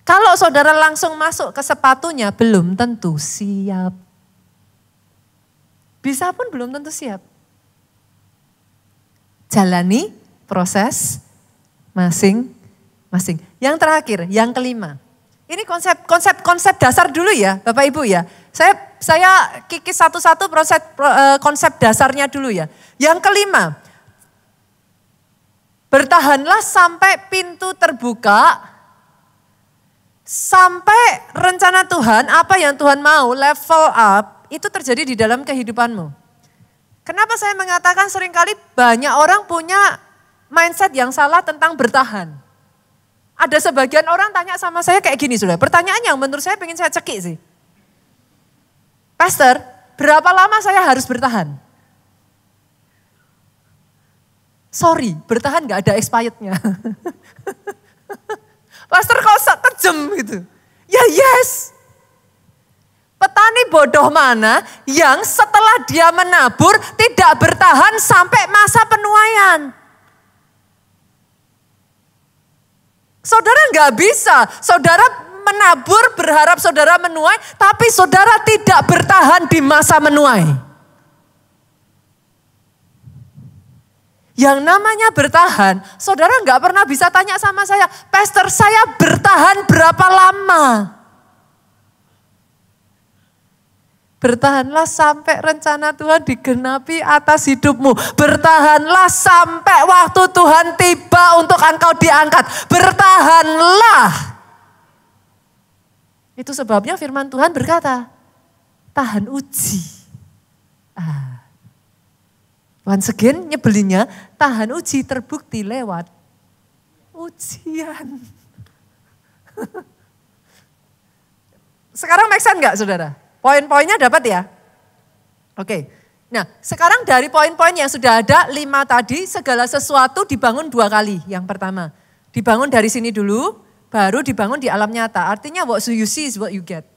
Kalau saudara langsung masuk ke sepatunya, belum tentu siap. Bisa pun belum tentu siap. Jalani proses masing-masing. Yang terakhir, yang kelima. Ini konsep dasar dulu ya Bapak Ibu ya. Saya kikis satu-satu konsep dasarnya dulu ya. Yang kelima, bertahanlah sampai pintu terbuka, sampai rencana Tuhan, apa yang Tuhan mau level up, itu terjadi di dalam kehidupanmu. Kenapa saya mengatakan seringkali banyak orang punya mindset yang salah tentang bertahan. Ada sebagian orang tanya sama saya kayak gini sudah. Pertanyaan yang menurut saya pengen saya cekik sih. Pastor, berapa lama saya harus bertahan? Sorry, bertahan gak ada expirednya. Pastor kok kejam gitu. Ya yes. Petani bodoh mana yang setelah dia menabur tidak bertahan sampai masa penuaian. Saudara gak bisa, saudara menabur berharap saudara menuai, tapi saudara tidak bertahan di masa menuai. Yang namanya bertahan, saudara nggak pernah bisa tanya sama saya, Pastor saya bertahan berapa lama? Bertahanlah sampai rencana Tuhan digenapi atas hidupmu. Bertahanlah sampai waktu Tuhan tiba untuk engkau diangkat. Bertahanlah. Itu sebabnya firman Tuhan berkata, tahan uji. Once again nyebelinnya, tahan uji terbukti lewat ujian. Sekarang make sense gak saudara? Poin-poinnya dapat ya? Oke. Nah sekarang dari poin-poin yang sudah ada 5 tadi, segala sesuatu dibangun 2 kali. Yang pertama, dibangun dari sini dulu, baru dibangun di alam nyata. Artinya what you see is what you get.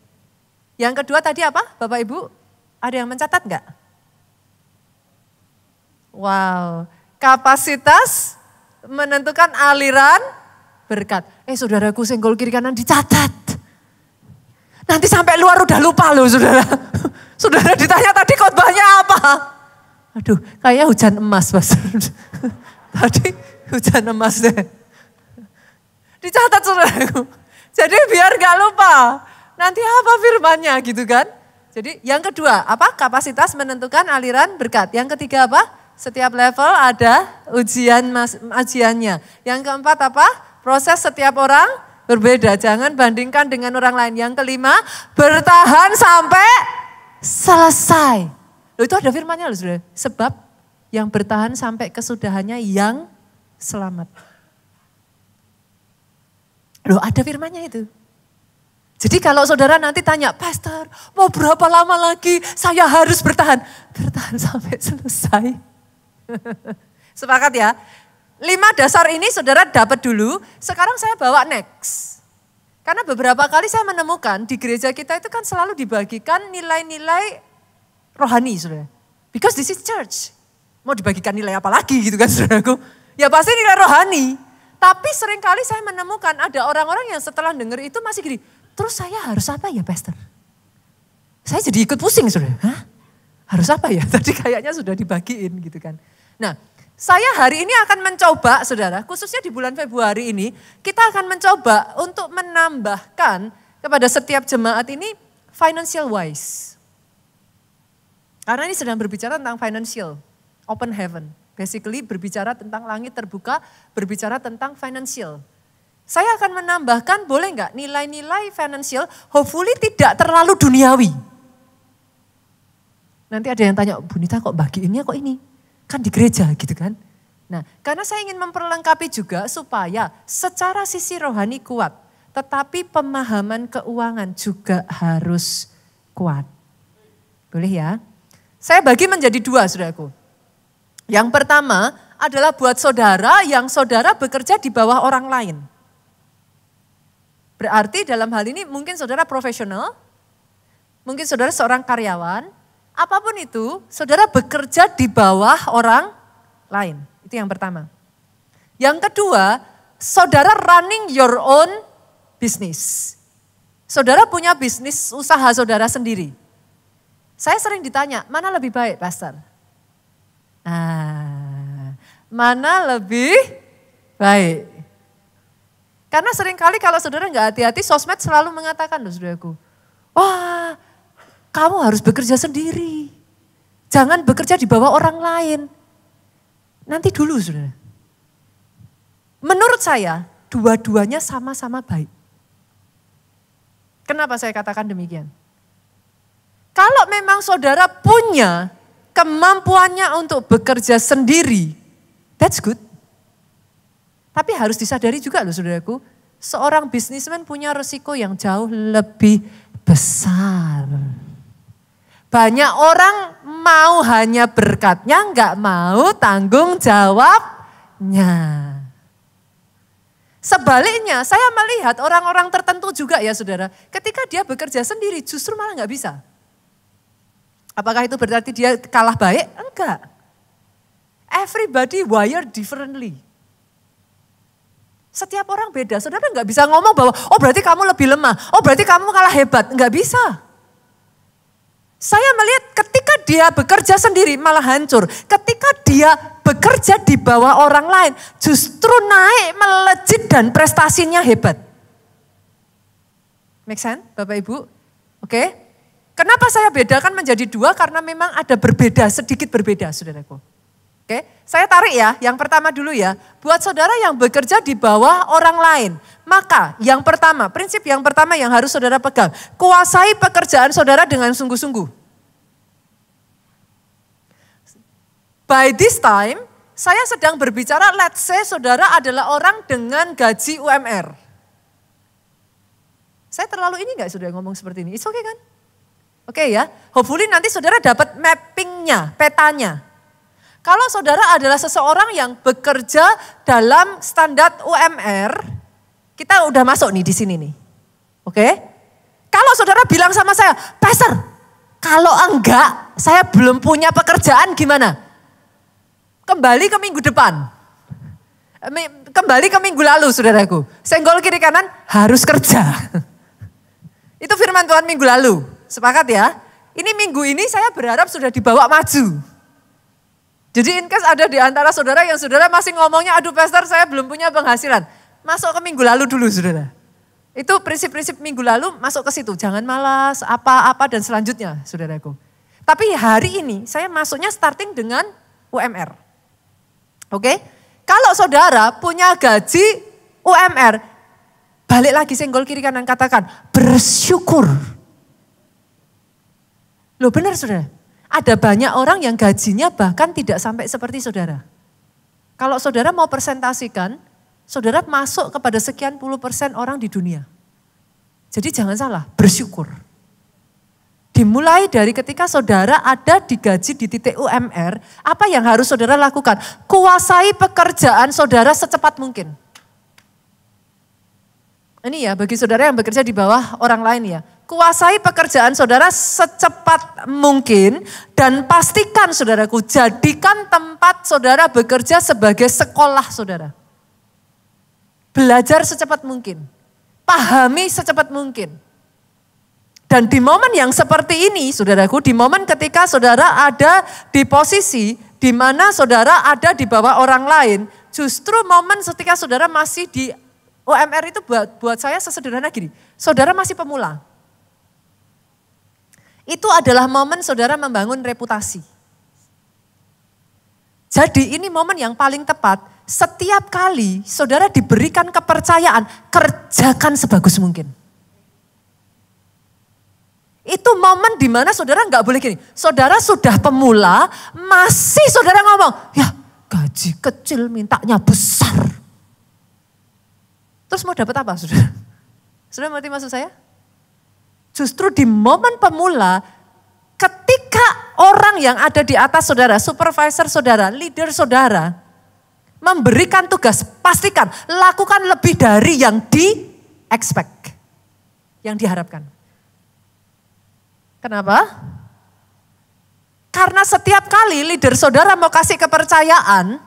Yang kedua tadi apa Bapak Ibu? Ada yang mencatat gak? Wow, kapasitas menentukan aliran berkat. Saudaraku senggol kiri kanan dicatat. Nanti sampai luar udah lupa loh saudara. Saudara ditanya tadi khotbahnya apa? Aduh, kayak hujan emas Mas. Tadi hujan emas deh. Dicatat saudaraku. Jadi biar gak lupa. Nanti apa firmannya gitu kan. Jadi yang kedua apa? Kapasitas menentukan aliran berkat. Yang ketiga apa? Setiap level ada ujiannya. Yang keempat apa? Proses setiap orang berbeda. Jangan bandingkan dengan orang lain. Yang kelima, bertahan sampai selesai. Loh itu ada firmannya loh saudara. Sebab yang bertahan sampai kesudahannya yang selamat. Loh, ada firmannya itu. Jadi kalau saudara nanti tanya, pastor mau berapa lama lagi saya harus bertahan? Bertahan sampai selesai. Sepakat ya? 5 dasar ini saudara dapat dulu, sekarang saya bawa next. Karena beberapa kali saya menemukan di gereja kita itu kan selalu dibagikan nilai-nilai rohani, saudara. Because this is church. Mau dibagikan nilai apa lagi gitu kan, saudaraku? Ya pasti nilai rohani. Tapi seringkali saya menemukan ada orang-orang yang setelah dengar itu masih gini, terus saya harus apa ya, pastor? Saya jadi ikut pusing, saudara. Hah? Harus apa ya? Tadi kayaknya sudah dibagiin gitu kan. Nah, saya hari ini akan mencoba, saudara, khususnya di bulan Februari ini, kita akan mencoba untuk menambahkan kepada setiap jemaat ini financial wise. Karena ini sedang berbicara tentang financial, open heaven. Basically berbicara tentang langit terbuka, berbicara tentang financial. Saya akan menambahkan, boleh nggak nilai-nilai financial, hopefully tidak terlalu duniawi. Nanti ada yang tanya, Bu Nita kok bagiinnya kok ini? Kan di gereja gitu kan. Nah, karena saya ingin memperlengkapi juga supaya secara sisi rohani kuat, tetapi pemahaman keuangan juga harus kuat. Boleh ya? Saya bagi menjadi 2, saudaraku. Yang pertama adalah buat saudara yang saudara bekerja di bawah orang lain. Berarti dalam hal ini mungkin saudara profesional, mungkin saudara seorang karyawan, apapun itu, saudara bekerja di bawah orang lain. Itu yang pertama. Yang kedua, saudara running your own business. Saudara punya bisnis usaha saudara sendiri. Saya sering ditanya, mana lebih baik, pastor? Mana lebih baik? Karena seringkali kalau saudara nggak hati-hati, sosmed selalu mengatakan loh saudaraku, wah kamu harus bekerja sendiri. Jangan bekerja di bawah orang lain. Nanti dulu saudara. Menurut saya, dua-duanya sama-sama baik. Kenapa saya katakan demikian? Kalau memang saudara punya kemampuannya untuk bekerja sendiri, that's good. Tapi harus disadari juga loh saudaraku, seorang bisnismen punya resiko yang jauh lebih besar. Banyak orang mau hanya berkatnya, nggak mau tanggung jawabnya. Sebaliknya saya melihat orang-orang tertentu juga ya saudara, ketika dia bekerja sendiri justru malah nggak bisa. Apakah itu berarti dia kalah baik? Enggak. Everybody wired differently. Setiap orang beda. Saudara nggak bisa ngomong bahwa, oh berarti kamu lebih lemah. Oh berarti kamu kalah hebat. Nggak bisa. Saya melihat ketika dia bekerja sendiri malah hancur. Ketika dia bekerja di bawah orang lain justru naik, melejit dan prestasinya hebat. Make sense Bapak Ibu? Oke. Kenapa saya bedakan menjadi 2? Karena memang ada berbeda, sedikit berbeda saudaraku. Oke, saya tarik ya, yang pertama dulu ya. Buat saudara yang bekerja di bawah orang lain. Maka yang pertama, prinsip yang pertama yang harus saudara pegang. Kuasai pekerjaan saudara dengan sungguh-sungguh. By this time, saya sedang berbicara, let's say saudara adalah orang dengan gaji UMR. Saya terlalu ini gak saudara ngomong seperti ini? It's okay kan? Oke ya, hopefully nanti saudara dapat mappingnya, petanya. Kalau saudara adalah seseorang yang bekerja dalam standar UMR, kita udah masuk nih di sini nih. Oke? Kalau saudara bilang sama saya, pastor, kalau enggak, saya belum punya pekerjaan gimana? Kembali ke minggu depan. Kembali ke minggu lalu saudaraku. Senggol kiri kanan harus kerja. Itu firman Tuhan minggu lalu. Sepakat ya? Ini minggu ini saya berharap sudah dibawa maju. Jadi in case ada di antara saudara yang saudara masih ngomongnya, aduh pastor saya belum punya penghasilan. Masuk ke minggu lalu dulu saudara. Itu prinsip-prinsip minggu lalu masuk ke situ. Jangan malas, apa-apa dan selanjutnya saudaraku. Tapi hari ini saya masuknya starting dengan UMR. Oke? Kalau saudara punya gaji UMR, balik lagi senggol kiri kanan katakan bersyukur. Loh benar saudara, ada banyak orang yang gajinya bahkan tidak sampai seperti saudara. Kalau saudara mau presentasikan, saudara masuk kepada sekian puluh persen orang di dunia. Jadi jangan salah, bersyukur. Dimulai dari ketika saudara ada digaji di titik UMR, apa yang harus saudara lakukan? Kuasai pekerjaan saudara secepat mungkin. Ini ya bagi saudara yang bekerja di bawah orang lain ya. Kuasai pekerjaan saudara secepat mungkin dan pastikan saudaraku, jadikan tempat saudara bekerja sebagai sekolah saudara. Belajar secepat mungkin, pahami secepat mungkin. Dan di momen yang seperti ini saudaraku, di momen ketika saudara ada di posisi di mana saudara ada di bawah orang lain, justru momen ketika saudara masih di UMR itu buat saya sesederhana gini, saudara masih pemula. Itu adalah momen saudara membangun reputasi. Jadi ini momen yang paling tepat, setiap kali saudara diberikan kepercayaan, kerjakan sebagus mungkin. Itu momen di mana saudara nggak boleh gini, saudara sudah pemula, masih saudara ngomong, ya gaji kecil mintanya besar. Terus mau dapat apa saudara? Saudara mengerti maksud saya? Justru di momen pemula, ketika orang yang ada di atas saudara, supervisor saudara, leader saudara, memberikan tugas, pastikan, lakukan lebih dari yang di-expect, yang diharapkan. Kenapa? Karena setiap kali leader saudara mau kasih kepercayaan,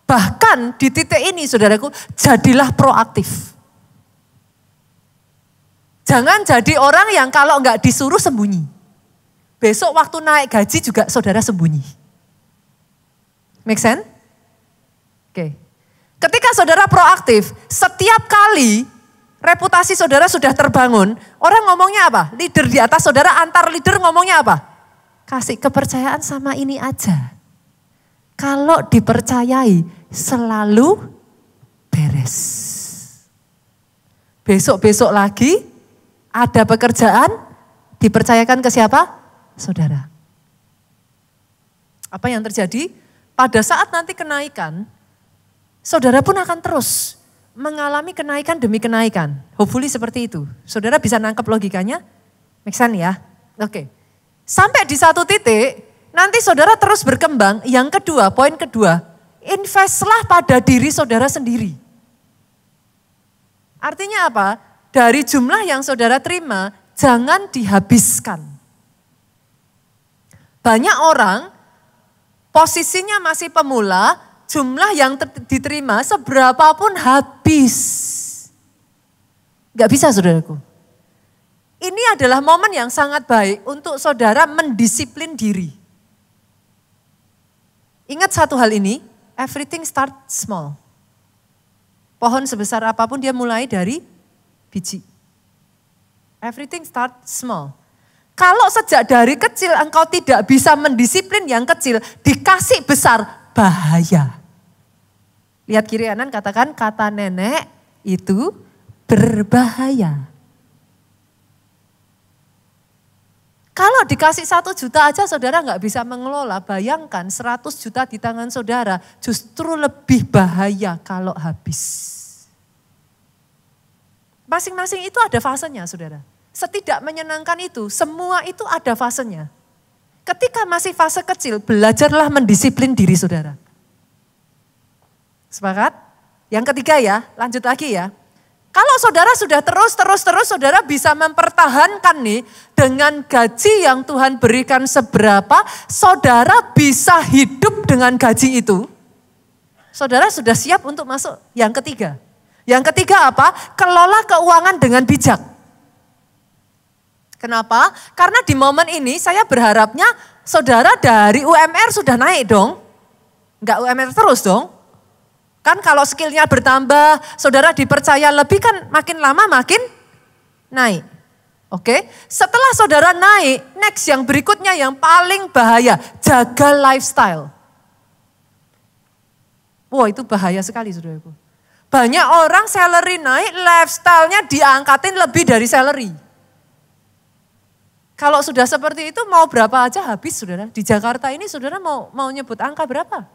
bahkan di titik ini saudaraku, jadilah proaktif. Jangan jadi orang yang kalau enggak disuruh sembunyi. Besok waktu naik gaji juga saudara sembunyi. Make sense? Oke. Ketika saudara proaktif, setiap kali reputasi saudara sudah terbangun, orang ngomongnya apa? Leader di atas saudara, antar leader ngomongnya apa? Kasih kepercayaan sama ini aja. Kalau dipercayai selalu beres. Besok-besok lagi ada pekerjaan dipercayakan ke siapa? Saudara. Apa yang terjadi? Pada saat nanti kenaikan, saudara pun akan terus mengalami kenaikan demi kenaikan. Hopefully seperti itu. Saudara bisa nangkep logikanya? Make sense ya? Oke. Sampai di satu titik, nanti saudara terus berkembang. Yang kedua, poin kedua, investlah pada diri saudara sendiri. Artinya apa? Dari jumlah yang saudara terima, jangan dihabiskan. Banyak orang posisinya masih pemula, jumlah yang diterima seberapapun habis. Gak bisa saudaraku. Ini adalah momen yang sangat baik untuk saudara mendisiplin diri. Ingat satu hal ini, everything start small. Pohon sebesar apapun dia mulai dari biji. Everything start small. Kalau sejak dari kecil engkau tidak bisa mendisiplin yang kecil, dikasih besar, bahaya. Lihat kiri kanan, katakan kata nenek itu berbahaya. Kalau dikasih 1 juta aja saudara nggak bisa mengelola, bayangkan 100 juta di tangan saudara justru lebih bahaya kalau habis. Masing-masing itu ada fasenya saudara. Setidak menyenangkan itu, semua itu ada fasenya. Ketika masih fase kecil, belajarlah mendisiplin diri saudara. Sepakat? Yang ketiga ya, lanjut lagi ya. Kalau saudara sudah terus saudara bisa mempertahankan nih dengan gaji yang Tuhan berikan seberapa, saudara bisa hidup dengan gaji itu. Saudara sudah siap untuk masuk yang ketiga. Yang ketiga apa? Kelola keuangan dengan bijak. Kenapa? Karena di momen ini saya berharapnya saudara dari UMR sudah naik dong. Enggak UMR terus dong. Kan kalau skillnya bertambah, saudara dipercaya lebih kan makin lama makin naik. Oke, setelah saudara naik, next yang berikutnya yang paling bahaya, jaga lifestyle. Wah itu bahaya sekali saudaraku. Banyak orang salary naik, lifestyle-nya diangkatin lebih dari salary. Kalau sudah seperti itu mau berapa aja habis saudara. Di Jakarta ini saudara mau nyebut angka berapa?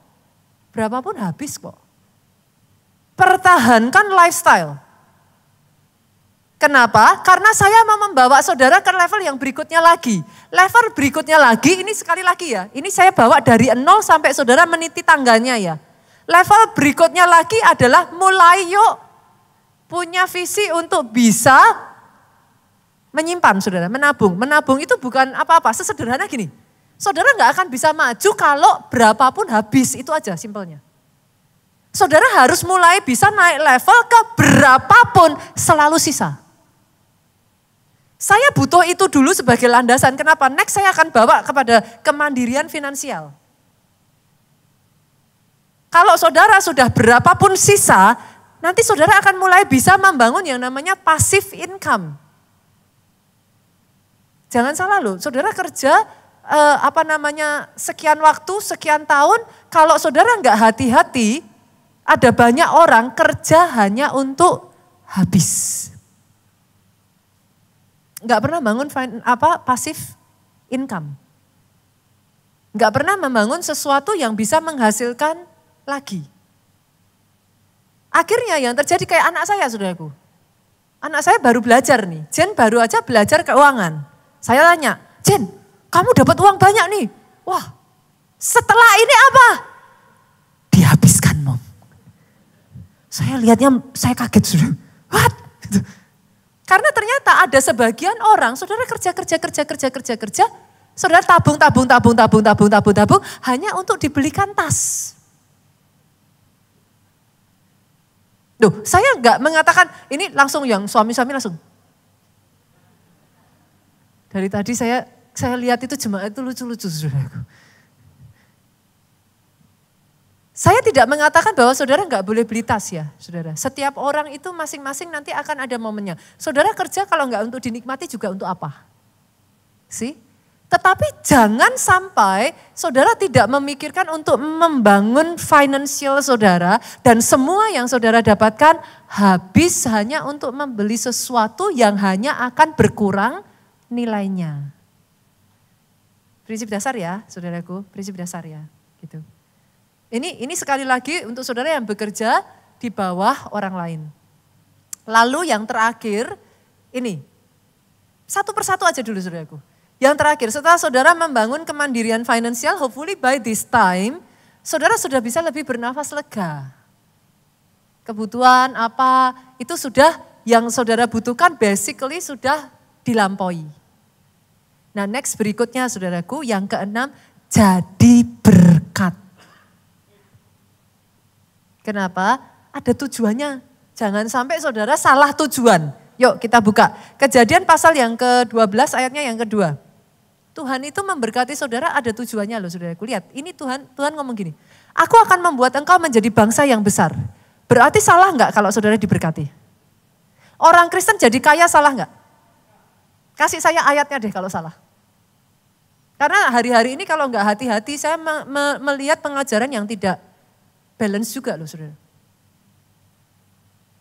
berapapun habis kok. Pertahankan lifestyle. Kenapa? Karena saya mau membawa saudara ke level yang berikutnya lagi. Level berikutnya lagi, ini sekali lagi ya. Ini saya bawa dari 0 sampai saudara meniti tangganya ya. Level berikutnya lagi adalah mulai yuk punya visi untuk bisa menyimpan saudara, menabung. Menabung itu bukan apa-apa, sesederhana gini. Saudara nggak akan bisa maju kalau berapapun habis, itu aja simpelnya. Saudara harus mulai bisa naik level ke berapapun selalu sisa. Saya butuh itu dulu sebagai landasan. Kenapa? Next saya akan bawa kepada kemandirian finansial. Kalau saudara sudah berapapun sisa, nanti saudara akan mulai bisa membangun yang namanya passive income. Jangan salah loh, saudara kerja sekian waktu, sekian tahun, kalau saudara nggak hati-hati, ada banyak orang kerja hanya untuk habis. Nggak pernah bangun passive income. Nggak pernah membangun sesuatu yang bisa menghasilkan lagi. Akhirnya yang terjadi kayak anak saya, saudaraku. Anak saya baru belajar nih, Jen baru aja belajar keuangan. Saya tanya, Jen, kamu dapat uang banyak nih. Wah, setelah ini apa? Dihabiskan, Mom. Saya lihatnya, saya kaget sudah. What? Karena ternyata ada sebagian orang, saudara kerja, saudara tabung, hanya untuk dibelikan tas. Duh, saya enggak mengatakan, ini langsung yang suami-suami langsung. Dari tadi saya lihat itu jemaat itu lucu-lucu, saudaraku. Saya tidak mengatakan bahwa saudara enggak boleh beli tas ya, saudara. Setiap orang itu masing-masing nanti akan ada momennya. Saudara kerja kalau enggak untuk dinikmati juga untuk apa? Sih? Tetapi jangan sampai saudara tidak memikirkan untuk membangun financial saudara dan semua yang saudara dapatkan habis hanya untuk membeli sesuatu yang hanya akan berkurang nilainya. Prinsip dasar ya, saudaraku, prinsip dasar ya, gitu. Ini sekali lagi untuk saudara yang bekerja di bawah orang lain. Lalu yang terakhir, ini. Satu persatu aja dulu saudaraku. Yang terakhir, setelah saudara membangun kemandirian finansial, hopefully by this time, saudara sudah bisa lebih bernafas lega. Kebutuhan apa, itu sudah yang saudara butuhkan basically sudah dilampaui. Nah next berikutnya saudaraku, yang keenam, jadi berkat. Kenapa? Ada tujuannya. Jangan sampai saudara salah tujuan. Yuk kita buka. Kejadian pasal yang ke-12 ayatnya yang kedua. Tuhan itu memberkati saudara ada tujuannya loh saudaraku. Lihat ini Tuhan ngomong gini. Aku akan membuat engkau menjadi bangsa yang besar. Berarti salah enggak kalau saudara diberkati? Orang Kristen jadi kaya salah enggak? Kasih saya ayatnya deh kalau salah. Karena hari-hari ini kalau enggak hati-hati saya melihat pengajaran yang tidak balance juga loh saudara.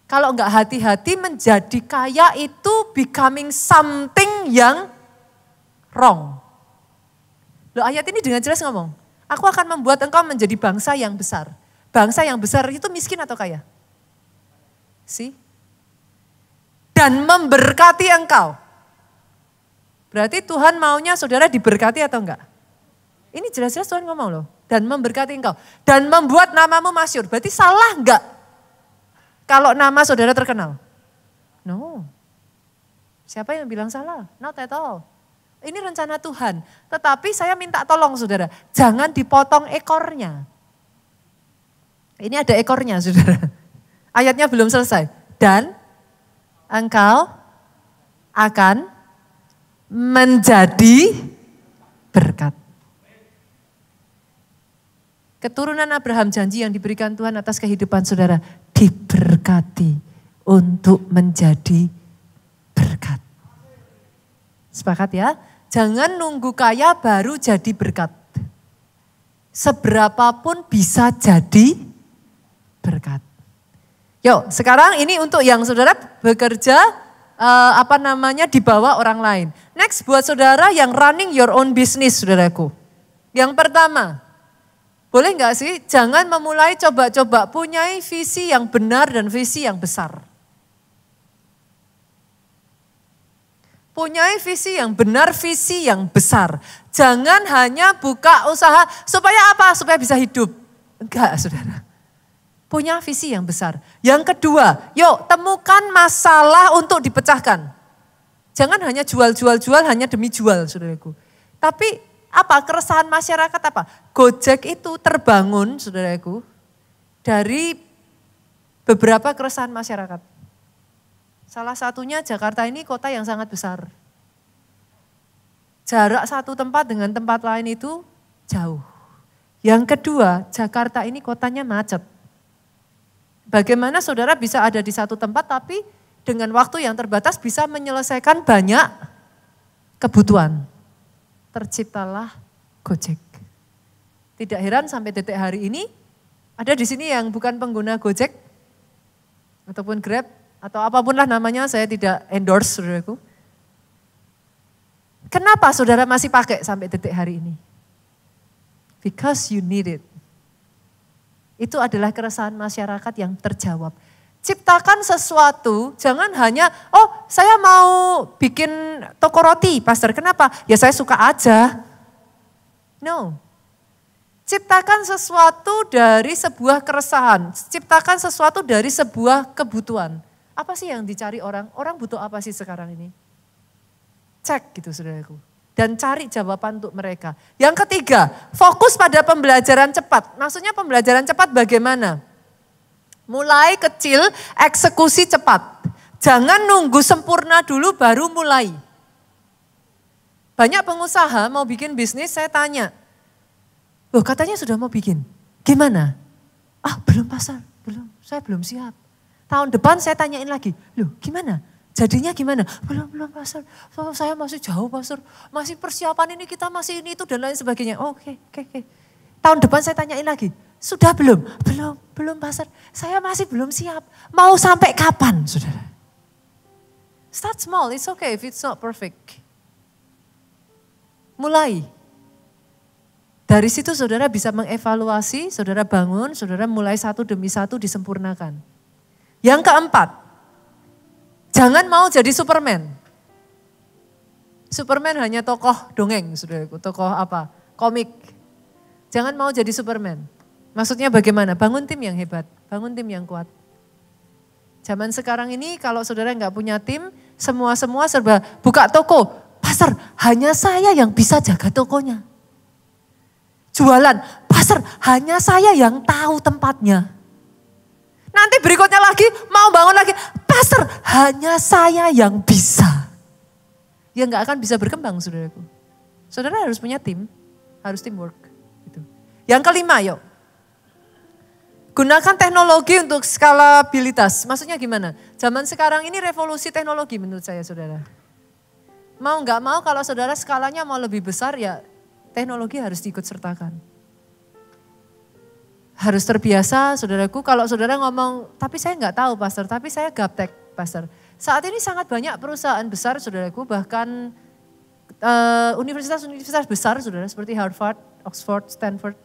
Kalau enggak hati-hati menjadi kaya itu becoming something yang wrong. Loh ayat ini dengan jelas ngomong, aku akan membuat engkau menjadi bangsa yang besar. Bangsa yang besar itu miskin atau kaya? Dan memberkati engkau. Berarti Tuhan maunya saudara diberkati atau enggak? Ini jelas-jelas Tuhan ngomong loh. Dan memberkati engkau. Dan membuat namamu masyhur. Berarti salah enggak? Kalau nama saudara terkenal? No. Siapa yang bilang salah? Not at all. Ini rencana Tuhan. Tetapi saya minta tolong saudara. Jangan dipotong ekornya. Ini ada ekornya saudara. Ayatnya belum selesai. Dan engkau akan menjadi berkat. Keturunan Abraham janji yang diberikan Tuhan atas kehidupan saudara diberkati untuk menjadi berkat. Sepakat ya? Jangan nunggu kaya baru jadi berkat. Seberapapun bisa jadi berkat. Yuk, sekarang ini untuk yang saudara bekerja di bawah orang lain. Next buat saudara yang running your own business, saudaraku. Yang pertama, Boleh nggak sih? Jangan memulai coba-coba, punyai visi yang benar dan visi yang besar. Punyai visi yang benar, visi yang besar. Jangan hanya buka usaha supaya apa? Supaya bisa hidup. Enggak, saudara. Punya visi yang besar. Yang kedua, yuk temukan masalah untuk dipecahkan. Jangan hanya jual, hanya demi jual, saudaraku. Tapi apa keresahan masyarakat apa? Gojek itu terbangun, saudaraku, dari beberapa keresahan masyarakat. Salah satunya Jakarta ini kota yang sangat besar. Jarak satu tempat dengan tempat lain itu jauh. Yang kedua, Jakarta ini kotanya macet. Bagaimana saudara bisa ada di satu tempat tapi dengan waktu yang terbatas bisa menyelesaikan banyak kebutuhan. Terciptalah Gojek. Tidak heran sampai detik hari ini ada di sini yang bukan pengguna Gojek ataupun Grab atau apapun lah namanya, saya tidak endorse saudaraku. Kenapa saudara masih pakai sampai detik hari ini? Because you need it. Itu adalah keresahan masyarakat yang terjawab. Ciptakan sesuatu, jangan hanya, oh saya mau bikin toko roti, pastor. Kenapa? Ya saya suka aja. No. Ciptakan sesuatu dari sebuah keresahan. Ciptakan sesuatu dari sebuah kebutuhan. Apa sih yang dicari orang? Orang butuh apa sih sekarang ini? Cek gitu saudaraku. Dan cari jawaban untuk mereka. Yang ketiga, fokus pada pembelajaran cepat. Maksudnya pembelajaran cepat bagaimana? Mulai kecil, eksekusi cepat. Jangan nunggu sempurna dulu baru mulai. Banyak pengusaha mau bikin bisnis, saya tanya. Loh katanya sudah mau bikin, gimana? Ah belum pasar, belum, saya belum siap. Tahun depan saya tanyain lagi, loh gimana? Jadinya gimana? Belum pastor. Saya masih jauh pastor. Masih persiapan ini kita masih ini itu dan lain sebagainya. Oke. Tahun depan saya tanyain lagi. Sudah belum? Belum pastor. Saya masih belum siap. Mau sampai kapan saudara? Start small, it's okay if it's not perfect. Mulai. Dari situ saudara bisa mengevaluasi, saudara bangun, saudara mulai satu demi satu disempurnakan. Yang keempat. Jangan mau jadi Superman. Superman hanya tokoh dongeng, saudaraku. Tokoh apa? Komik. Jangan mau jadi Superman. Maksudnya bagaimana? Bangun tim yang hebat, bangun tim yang kuat. Zaman sekarang ini kalau saudara nggak punya tim, semua serba buka toko. Pastor, hanya saya yang bisa jaga tokonya. Jualan, pastor, hanya saya yang tahu tempatnya. Nanti berikutnya lagi, mau bangun lagi, pastor, hanya saya yang bisa. Ya nggak akan bisa berkembang saudaraku. Saudara harus punya tim, harus teamwork. Gitu. Yang kelima yuk, gunakan teknologi untuk skalabilitas. Maksudnya gimana? Zaman sekarang ini revolusi teknologi menurut saya saudara. Mau nggak mau kalau saudara skalanya mau lebih besar ya teknologi harus diikut sertakan. Harus terbiasa saudaraku, kalau saudara ngomong, tapi saya nggak tahu pastor, tapi saya gaptek pastor. Saat ini sangat banyak perusahaan besar saudaraku, bahkan universitas-universitas besar saudara, seperti Harvard, Oxford, Stanford.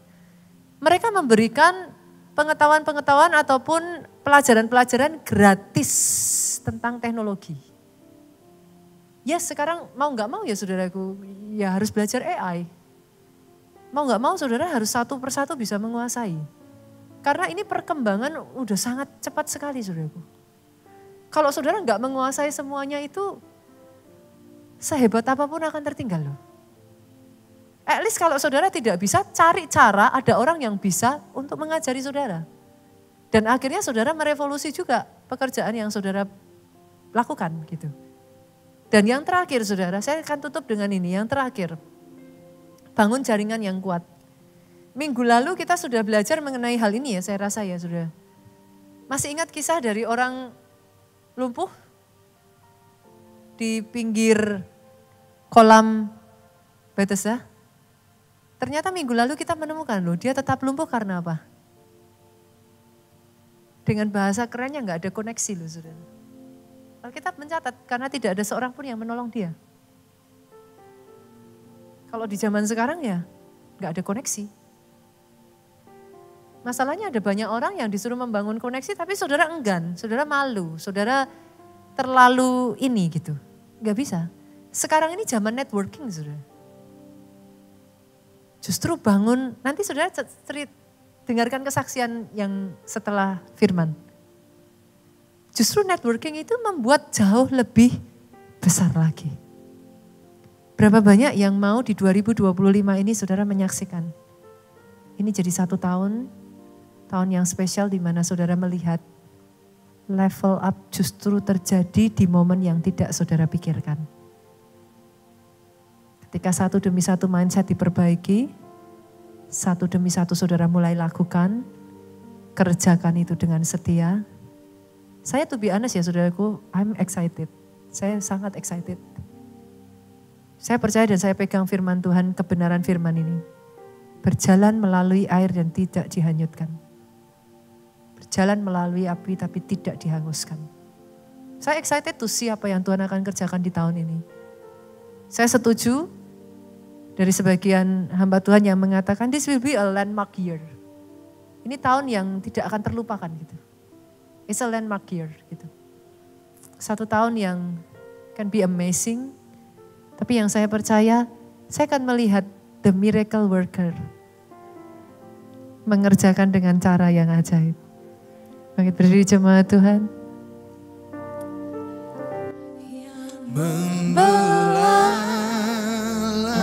Mereka memberikan pengetahuan-pengetahuan ataupun pelajaran-pelajaran gratis tentang teknologi. Ya sekarang mau nggak mau ya saudaraku, ya harus belajar AI. Mau nggak mau saudara harus satu persatu bisa menguasai. Karena ini perkembangan udah sangat cepat sekali saudaraku. Kalau saudara nggak menguasai semuanya itu, sehebat apapun akan tertinggal loh. At least kalau saudara tidak bisa, cari cara ada orang yang bisa untuk mengajari saudara. Dan akhirnya saudara merevolusi juga pekerjaan yang saudara lakukan gitu. Dan yang terakhir saudara, saya akan tutup dengan ini, yang terakhir. Bangun jaringan yang kuat. Minggu lalu kita sudah belajar mengenai hal ini ya, saya rasa ya sudah. Masih ingat kisah dari orang lumpuh di pinggir kolam Bethesda? Ternyata minggu lalu kita menemukan loh, dia tetap lumpuh karena apa? Dengan bahasa kerennya nggak ada koneksi loh saudara. Alkitab mencatat karena tidak ada seorang pun yang menolong dia. Kalau di zaman sekarang ya nggak ada koneksi. Masalahnya ada banyak orang yang disuruh membangun koneksi tapi saudara enggan, saudara malu, saudara terlalu ini gitu. Gak bisa. Sekarang ini zaman networking saudara. Justru bangun, nanti saudara dengarkan kesaksian yang setelah firman. Justru networking itu membuat jauh lebih besar lagi. Berapa banyak yang mau di 2025 ini saudara menyaksikan. Ini jadi 1 tahun yang spesial di mana saudara melihat level up justru terjadi di momen yang tidak saudara pikirkan. Ketika satu demi satu mindset diperbaiki, satu demi satu saudara mulai lakukan, kerjakan itu dengan setia. Saya to be honest ya saudaraku, I'm excited. Saya sangat excited. Saya percaya dan saya pegang firman Tuhan, kebenaran firman ini. Berjalan melalui air dan tidak dihanyutkan. Berjalan melalui api tapi tidak dihanguskan. Saya excited to see apa yang Tuhan akan kerjakan di tahun ini. Saya setuju dari sebagian hamba Tuhan yang mengatakan this will be a landmark year. Ini tahun yang tidak akan terlupakan gitu. It's a landmark year gitu. 1 tahun yang can be amazing. Tapi yang saya percaya, saya akan melihat the miracle worker mengerjakan dengan cara yang ajaib. Bangkit berdiri jemaat Tuhan. Membelah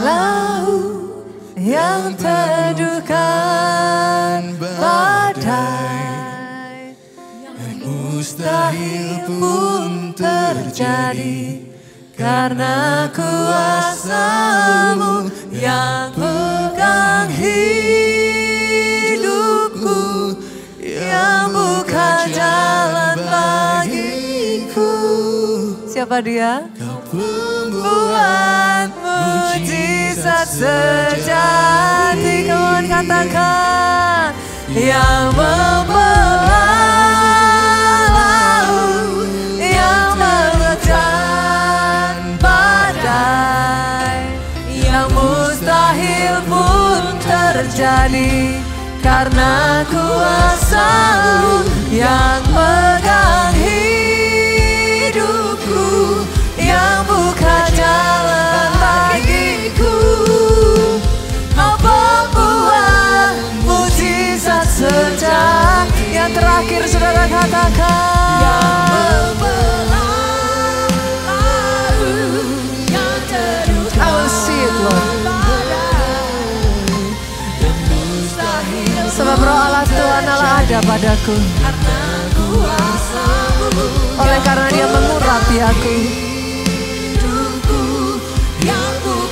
laut yang teduhkan badai, yang mustahil pun terjadi karena kuasa-Mu yang pegang hidupku, yang buka jalan bagiku. Siapa dia? Kau pembuat mujizat sejati. Kawan katakan, yang membelah laut, yang memecahkan badai, yang mustahil pun terjadi karena kuasa-Mu yang pegang hidupku, yang buka jalan bagiku. Apa buat mujizat sejati. Yang terakhir saudara katakan, yang membelah laut, yang teduhkan. I will see it Lord. Sebab roh Allah Tuhan Allah ada padaku. Oleh karena Dia mengurapi aku.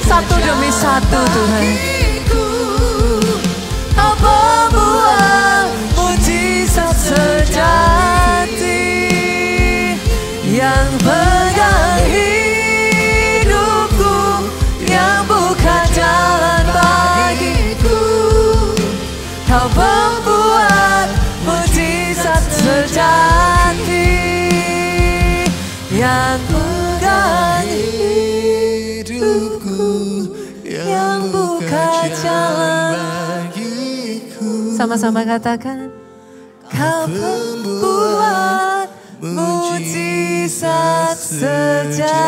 Satu demi satu Tuhan. Apa buat mujizat sejati yang pegang hidupku, yang buka jalan bagiku. Kau membuat mujizat sejati yang pegang hidupku, yang buka jalan bagiku. Sama-sama katakan, Kau membuat mujizat sejati